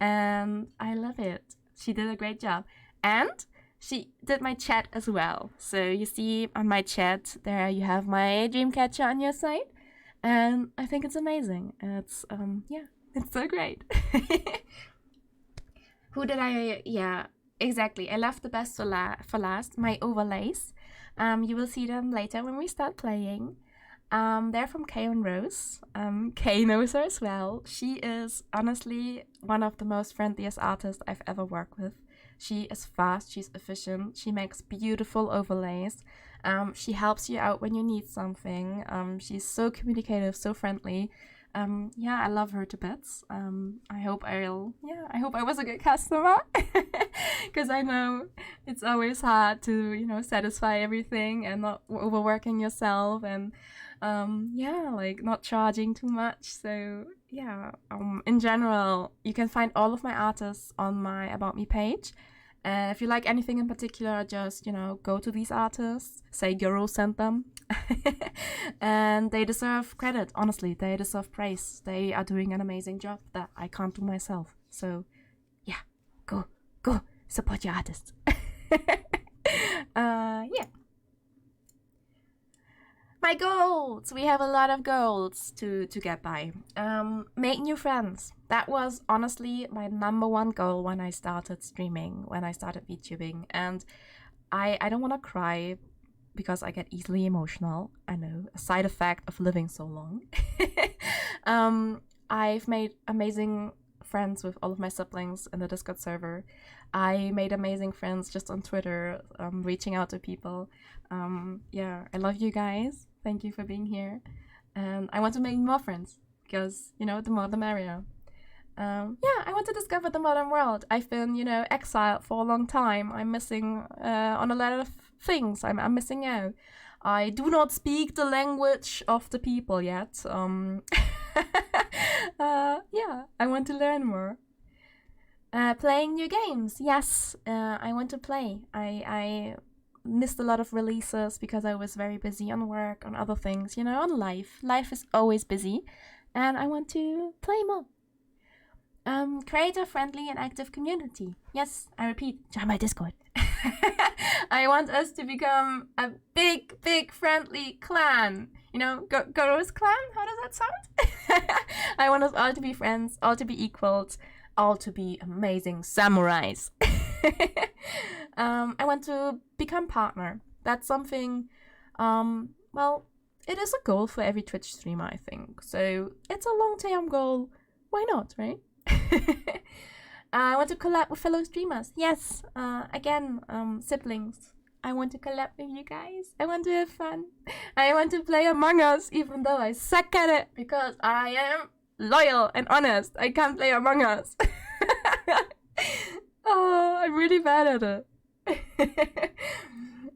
and I love it. She did a great job. And she did my chat as well. So you see on my chat there you have my Dreamcatcher on your side. And I think it's amazing. It's it's so great. Who did I exactly. I left the best for last, my overlays. You will see them later when we start playing. They're from Kay and Rose. Kay knows her as well. She is honestly one of the most friendliest artists I've ever worked with. She is fast, she's efficient, she makes beautiful overlays. She helps you out when you need something. She's so communicative, so friendly. Yeah, I love her to bits. I hope I was a good customer, because I know it's always hard to satisfy everything and not overworking yourself, and like not charging too much. So yeah, in general, you can find all of my artists on my About Me page. If you like anything in particular, just go to these artists, say Goro sent them, and they deserve credit. Honestly, they deserve praise. They are doing an amazing job that I can't do myself. So yeah, go support your artists. Yeah. My goals! We have a lot of goals to get by. Make new friends. That was honestly my number one goal when I started streaming, when I started VTubing. And I don't want to cry because I get easily emotional. I know, a side effect of living so long. I've made amazing friends with all of my siblings in the Discord server. I made amazing friends just on Twitter, reaching out to people. Yeah, I love you guys. Thank you for being here. And I want to make more friends because, the more the merrier. Yeah, I want to discover the modern world. I've been, exiled for a long time. I'm missing on a lot of things. I'm missing out. I do not speak the language of the people yet. Yeah, I want to learn more. Playing new games. Yes, I want to play. I missed a lot of releases because I was very busy on work, on other things, on life. Life is always busy, and I want to play more. Create a friendly and active community. Yes, I repeat, join my Discord. I want us to become a big friendly clan. Goro's clan? How does that sound? I want us all to be friends, all to be equals, all to be amazing samurais. I want to become partner. That's something, it is a goal for every Twitch streamer, I think. So it's a long-term goal. Why not, right? I want to collab with fellow streamers. Yes, again, siblings. I want to collab with you guys. I want to have fun. I want to play Among Us, even though I suck at it, because I am loyal and honest. I can't play Among Us. Oh, I'm really bad at it.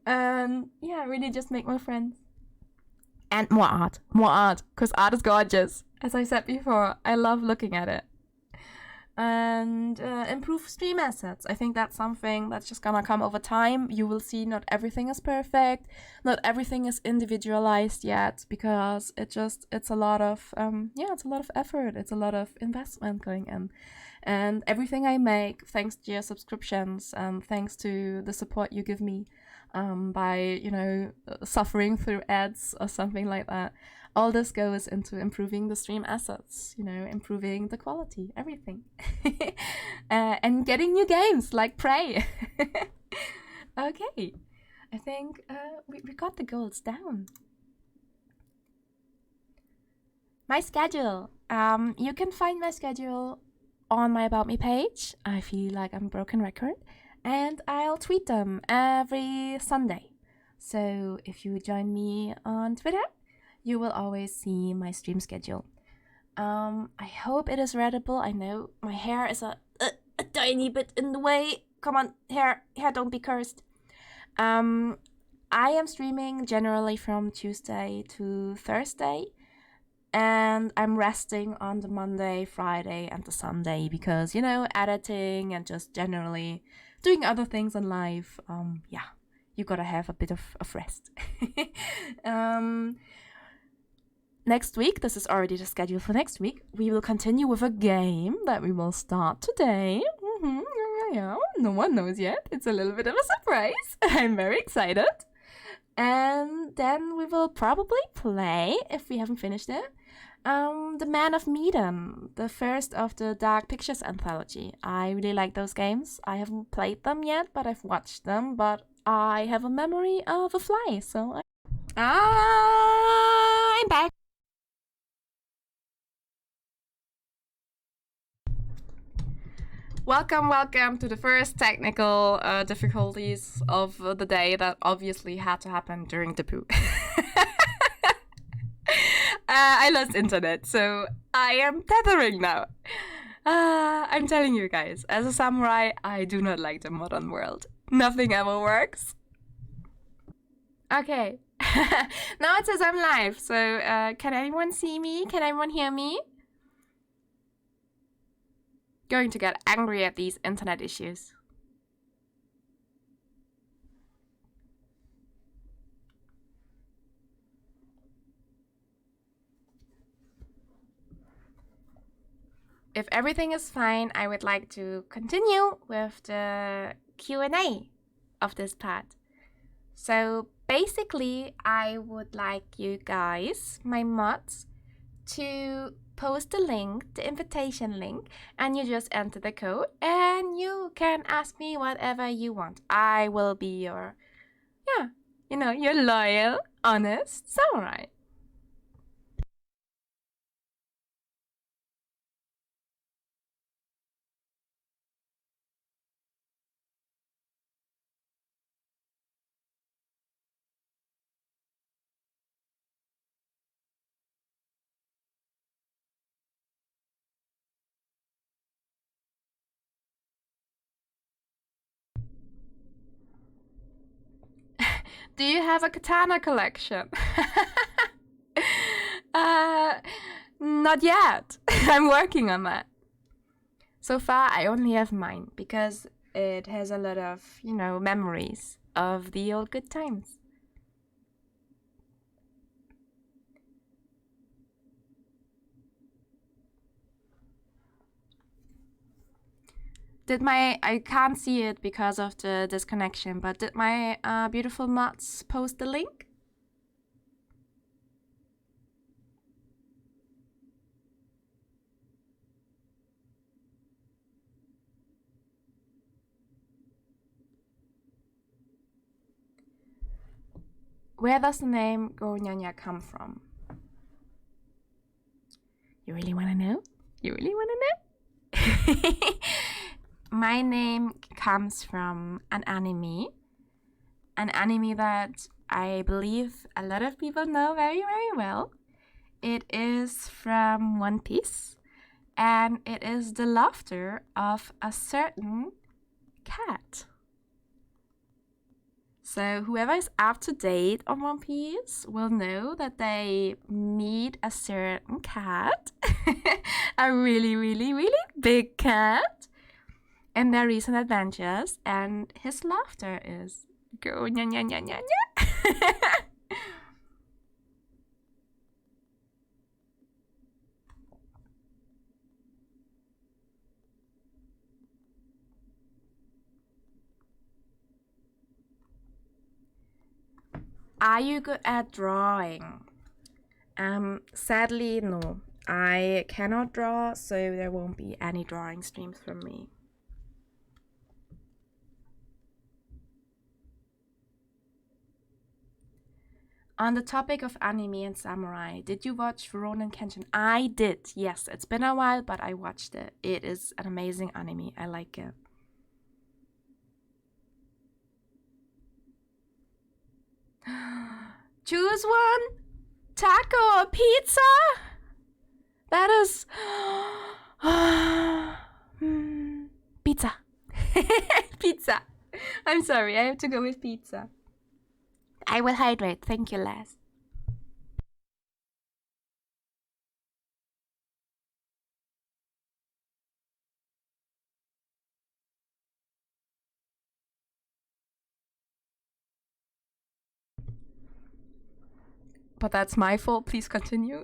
And yeah, really just make more friends. And more art, because art is gorgeous. As I said before, I love looking at it. And improve stream assets. I think that's something that's just gonna come over time. You will see not everything is perfect, not everything is individualized yet, because it's a lot of it's a lot of effort, it's a lot of investment going in. And everything I make, thanks to your subscriptions and thanks to the support you give me by suffering through ads or something like that, all this goes into improving the stream assets, improving the quality, everything. And getting new games like Prey. Okay, I think we got the goals down. My schedule. You can find my schedule on my About Me page. I feel like I'm a broken record. And I'll tweet them every Sunday. So if you join me on Twitter, you will always see my stream schedule. I hope it is readable. I know my hair is a tiny bit in the way. Come on, hair, don't be cursed. I am streaming generally from Tuesday to Thursday. And I'm resting on the Monday, Friday, and the Sunday because, editing and just generally doing other things in life. You gotta have a bit of rest. Next week, this is already the schedule for next week, we will continue with a game that we will start today. Yeah, no one knows yet. It's a little bit of a surprise. I'm very excited. And then we will probably play, if we haven't finished it, The Man of Medan, the first of the Dark Pictures anthology. I really like those games. I haven't played them yet, but I've watched them. But I have a memory of a fly, so I'm back. Welcome to the first technical difficulties of the day that obviously had to happen during debut. I lost internet, so I am tethering now. I'm telling you guys, as a samurai, I do not like the modern world. Nothing ever works. Okay, now it says I'm live, so can anyone see me? Can anyone hear me? Going to get angry at these internet issues. If everything is fine, I would like to continue with the Q&A of this part. So basically, I would like you guys, my mods, to post the link, the invitation link, and you just enter the code and you can ask me whatever you want. I will be your, your loyal, honest samurai. Do you have a katana collection? Not yet. I'm working on that. So far, I only have mine because it has a lot of, memories of the old good times. I can't see it because of the disconnection, but did my beautiful mods post the link? Where does the name Goronyanya come from? You really want to know? You really want to know? My name comes from an anime that I believe a lot of people know very, very well. It is from One Piece, and it is the laughter of a certain cat. So whoever is up to date on One Piece will know that they meet a certain cat, a really, really, really big cat, in their recent adventures, and his laughter is Goronyanya. Are you good at drawing? Sadly, no. I cannot draw, so there won't be any drawing streams from me. On the topic of anime and samurai, did you watch Rurouni Kenshin? I did, yes. It's been a while, but I watched it. It is an amazing anime. I like it. Choose one? Taco or pizza? That is... pizza. Pizza. I'm sorry, I have to go with pizza. I will hydrate. Thank you, Les. But that's my fault. Please continue.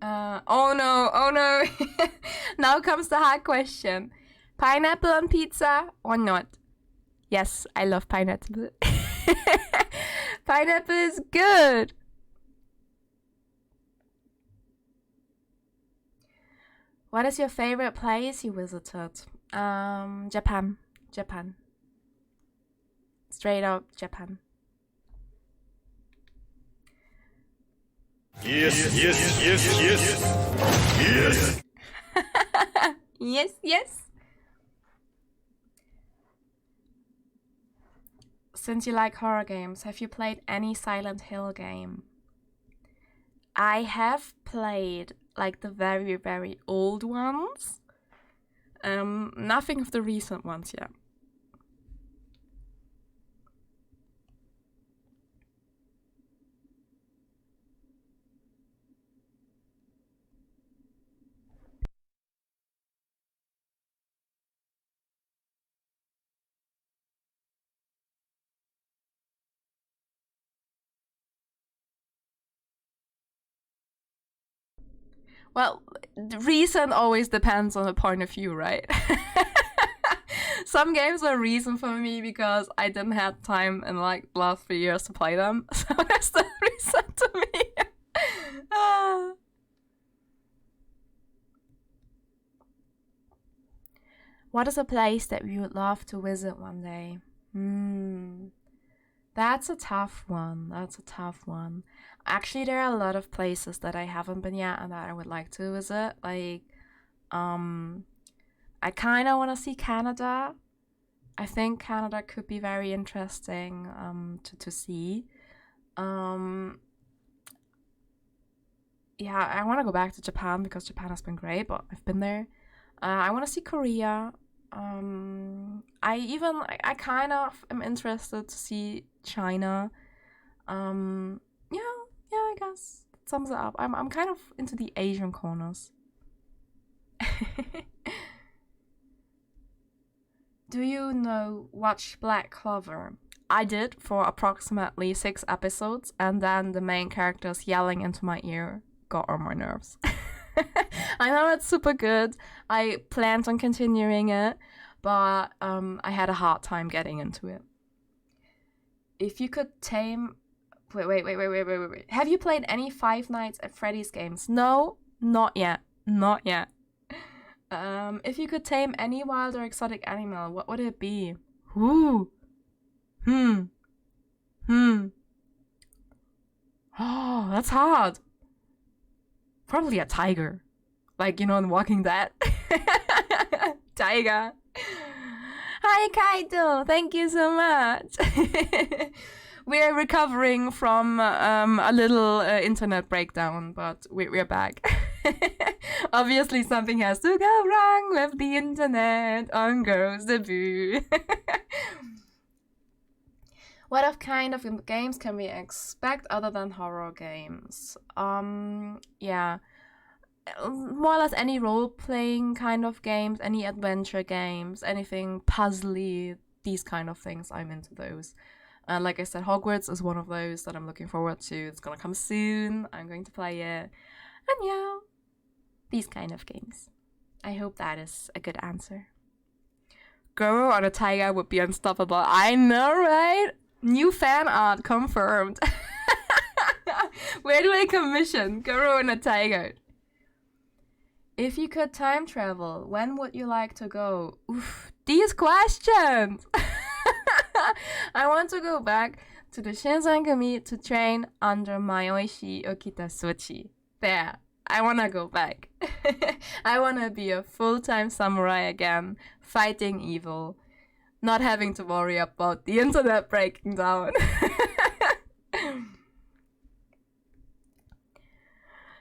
Oh no. Now comes the hard question. Pineapple on pizza or not? Yes, I love pineapple. Pineapple is good. What is your favorite place you visited? Japan. Straight up Japan. Yes. Yes. Since you like horror games, have you played any Silent Hill game? I have played like the very, very old ones. Nothing of the recent ones yet. Well, recent always depends on the point of view, right? Some games are recent for me because I didn't have time in like the last 3 years to play them, so they're still recent to me. What is a place that we would love to visit one day? That's a tough one. Actually, there are a lot of places that I haven't been yet and that I would like to visit. Like, I kind of want to see Canada. I think Canada could be very interesting to see. Yeah, I want to go back to Japan because Japan has been great, but I've been there. I want to see Korea. I kind of am interested to see China. Yeah, I guess that sums it up. I'm kind of into the Asian corners. Do you watch Black Clover? I did for approximately 6 episodes, and then the main characters yelling into my ear got on my nerves. I know it's super good. I planned on continuing it, but I had a hard time getting into it. If you could tame... Wait. Have you played any Five Nights at Freddy's games? No, not yet. If you could tame any wild or exotic animal, what would it be? Ooh. Oh, that's hard. Probably a tiger. Like, in Walking Dead. Tiger. Hi, Kaito. Thank you so much. We're recovering from a little internet breakdown, but we're back. Obviously, something has to go wrong with the internet on Goro's debut. What kind of games can we expect other than horror games? Yeah. More or less any role-playing kind of games, any adventure games, anything puzzly, these kind of things, I'm into those. Like I said, Hogwarts is one of those that I'm looking forward to. It's gonna come soon. I'm going to play it. And yeah, these kind of games. I hope that is a good answer. Goro on a tiger would be unstoppable. I know, right? New fan art confirmed. Where do I commission Goro on a tiger? If you could time travel, when would you like to go? Oof, these questions! I want to go back to the Shinsengumi to train under Mayoishi Okita Sochi. There, I want to go back. I want to be a full-time samurai again, fighting evil, not having to worry about the internet breaking down.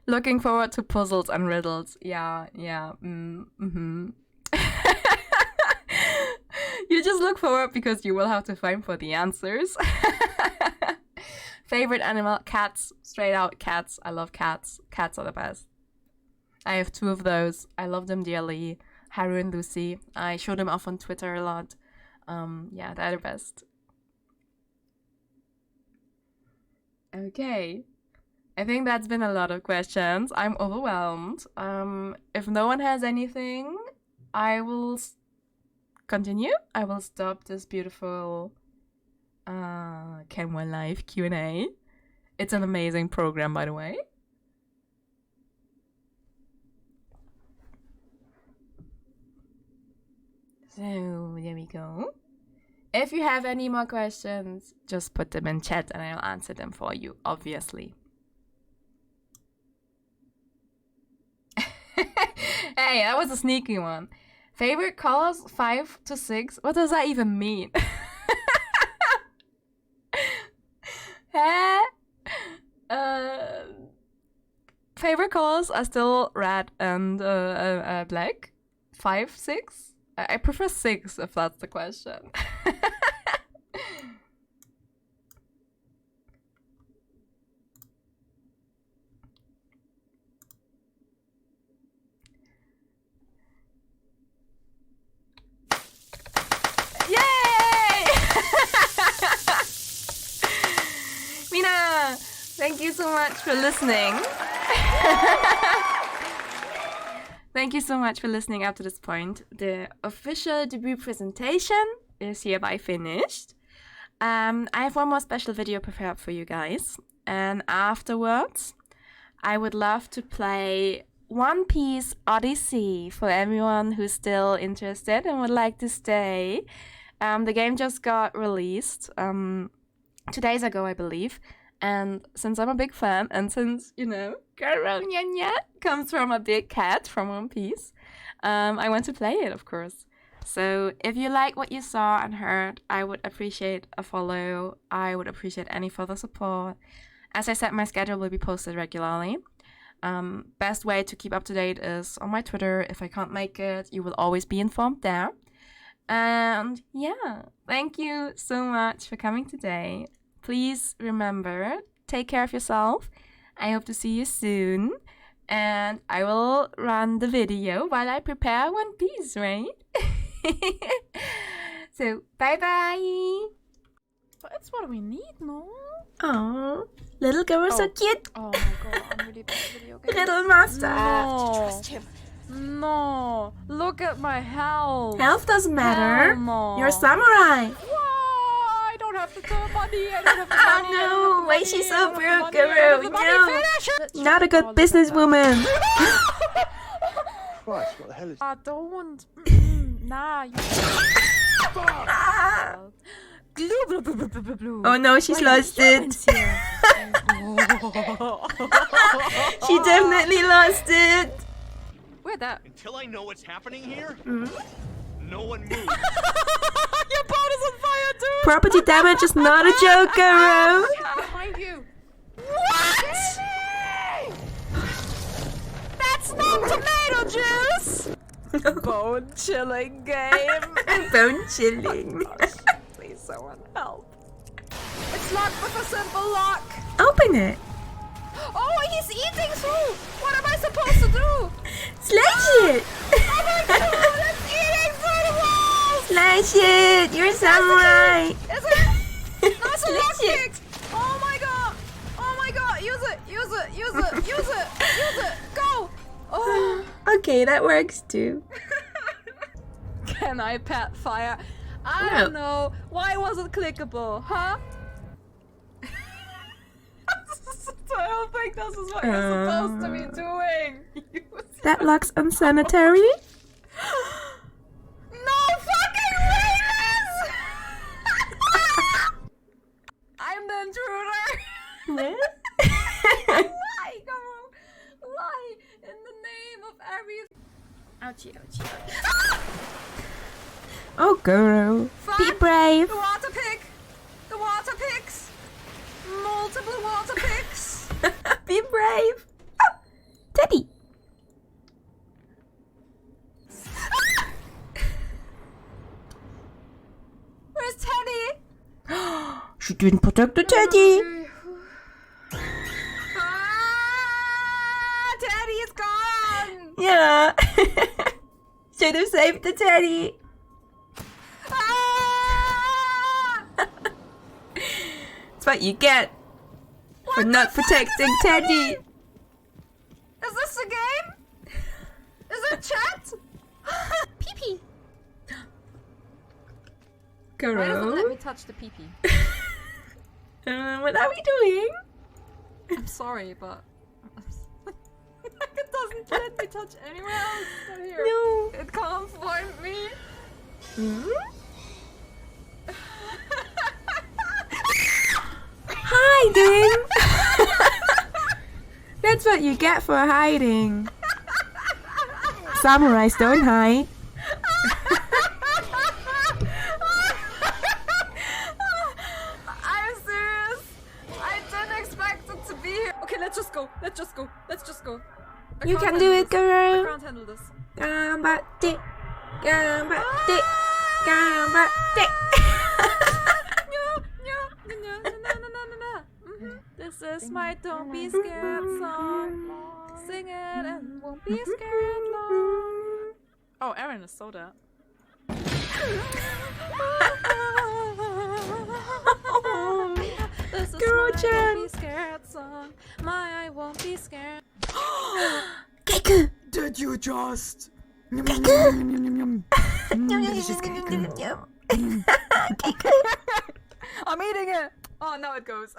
Looking forward to puzzles and riddles. Yeah. You just look forward because you will have to find for the answers. Favorite animal? Cats. Straight out cats. I love cats. Cats are the best. I have 2 of those. I love them dearly. Haru and Lucy. I show them off on Twitter a lot. Yeah, they're the best. Okay. I think that's been a lot of questions. I'm overwhelmed. If no one has anything, I will continue. I will stop this beautiful Kenwa Live Q&A. It's an amazing program, by the way. So, there we go. If you have any more questions, just put them in chat and I'll answer them for you, obviously. Hey, that was a sneaky one. Favorite colors 5 to 6? What does that even mean? favorite colors are still red and black. 5, 6? I prefer 6 if that's the question. Yay! Mina, thank you so much for listening. Thank you so much for listening up to this point. The official debut presentation is hereby finished. I have one more special video prepared for you guys. And afterwards, I would love to play One Piece Odyssey for everyone who's still interested and would like to stay. The game just got released 2 days ago, I believe. And since I'm a big fan, and since, you know, Goronyanya comes from a big cat from One Piece, I want to play it, of course. So if you like what you saw and heard, I would appreciate a follow. I would appreciate any further support. As I said, my schedule will be posted regularly. Best way to keep up to date is on my Twitter. If I can't make it, you will always be informed there. And yeah, thank you so much for coming today. Please remember, take care of yourself. I hope to see you soon. And I will run the video while I prepare One Piece, right? So, bye-bye. But it's what we need, no? Oh, little girl so cute. Oh my god, I'm really bad at video games. Little master. No. Trust him. No. Look at my health. Health doesn't matter. Hell no. You're a samurai. Why? I don't have the money. I don't have the money. No, why is she so broke, Goro? No. Not a good businesswoman. Christ, what the hell is... I don't. Nah. You... Oh no, she's lost it. She definitely lost it. Where'd that? Until I know what's happening here, Mm. no one moves. Your boat is on fire, dude. Property damage is not a joke, Goro. Behind you. What? That's not tomato juice. Bone chilling game. Bone chilling. Please, someone help. It's locked with a simple lock. Open it. Oh, he's eating through. What am I supposed to do? Slash it. Oh my god, it's eating through the walls. Slash it. You're a samurai. Is it? That's a lockpick. Oh my god. Oh my god. Use it. Use it. Use it. Use it. Use it. Go. Oh. Okay, that works too. Can I pet fire? I No. don't know. Why was it clickable, huh? I don't think this is what you're supposed to be doing. That looks unsanitary. No fucking way, Liz! I'm the intruder. Why, Goro? Why? In the name of everything. Ouchie, ouchie, ouchie. Oh, Goro. Be brave. The water pick! The water picks! Multiple water picks! Be brave. Oh, Teddy. Where's Teddy? She didn't protect the Teddy. Ah, Teddy is gone! Yeah. Should have saved the Teddy. Ah! That's what you get for not protecting Teddy. Is this a game? Is it chat? Pee-pee. Why doesn't it let Goro. me touch the pee-pee? What are we doing? I'm sorry, but it doesn't let me touch anywhere else. Not here. No. It can't find me. Hmm? Hiding. That's what you get for hiding. Samurais don't hide. I'm serious. I didn't expect it to be here. Okay, let's Let's just go. Let's just go. Let's just go. I You can't can do handle it, this. I Goro. can't handle this. Gambate. Gambate. Gambate. This is my Don't Be Scared song. Sing it and won't be scared long. Oh, Aaron is so dead. This is Goro my Chan. Don't Be Scared song. My I won't be scared. Keku. Did you just? Delicious Keku. I'm eating it. Oh, now it goes.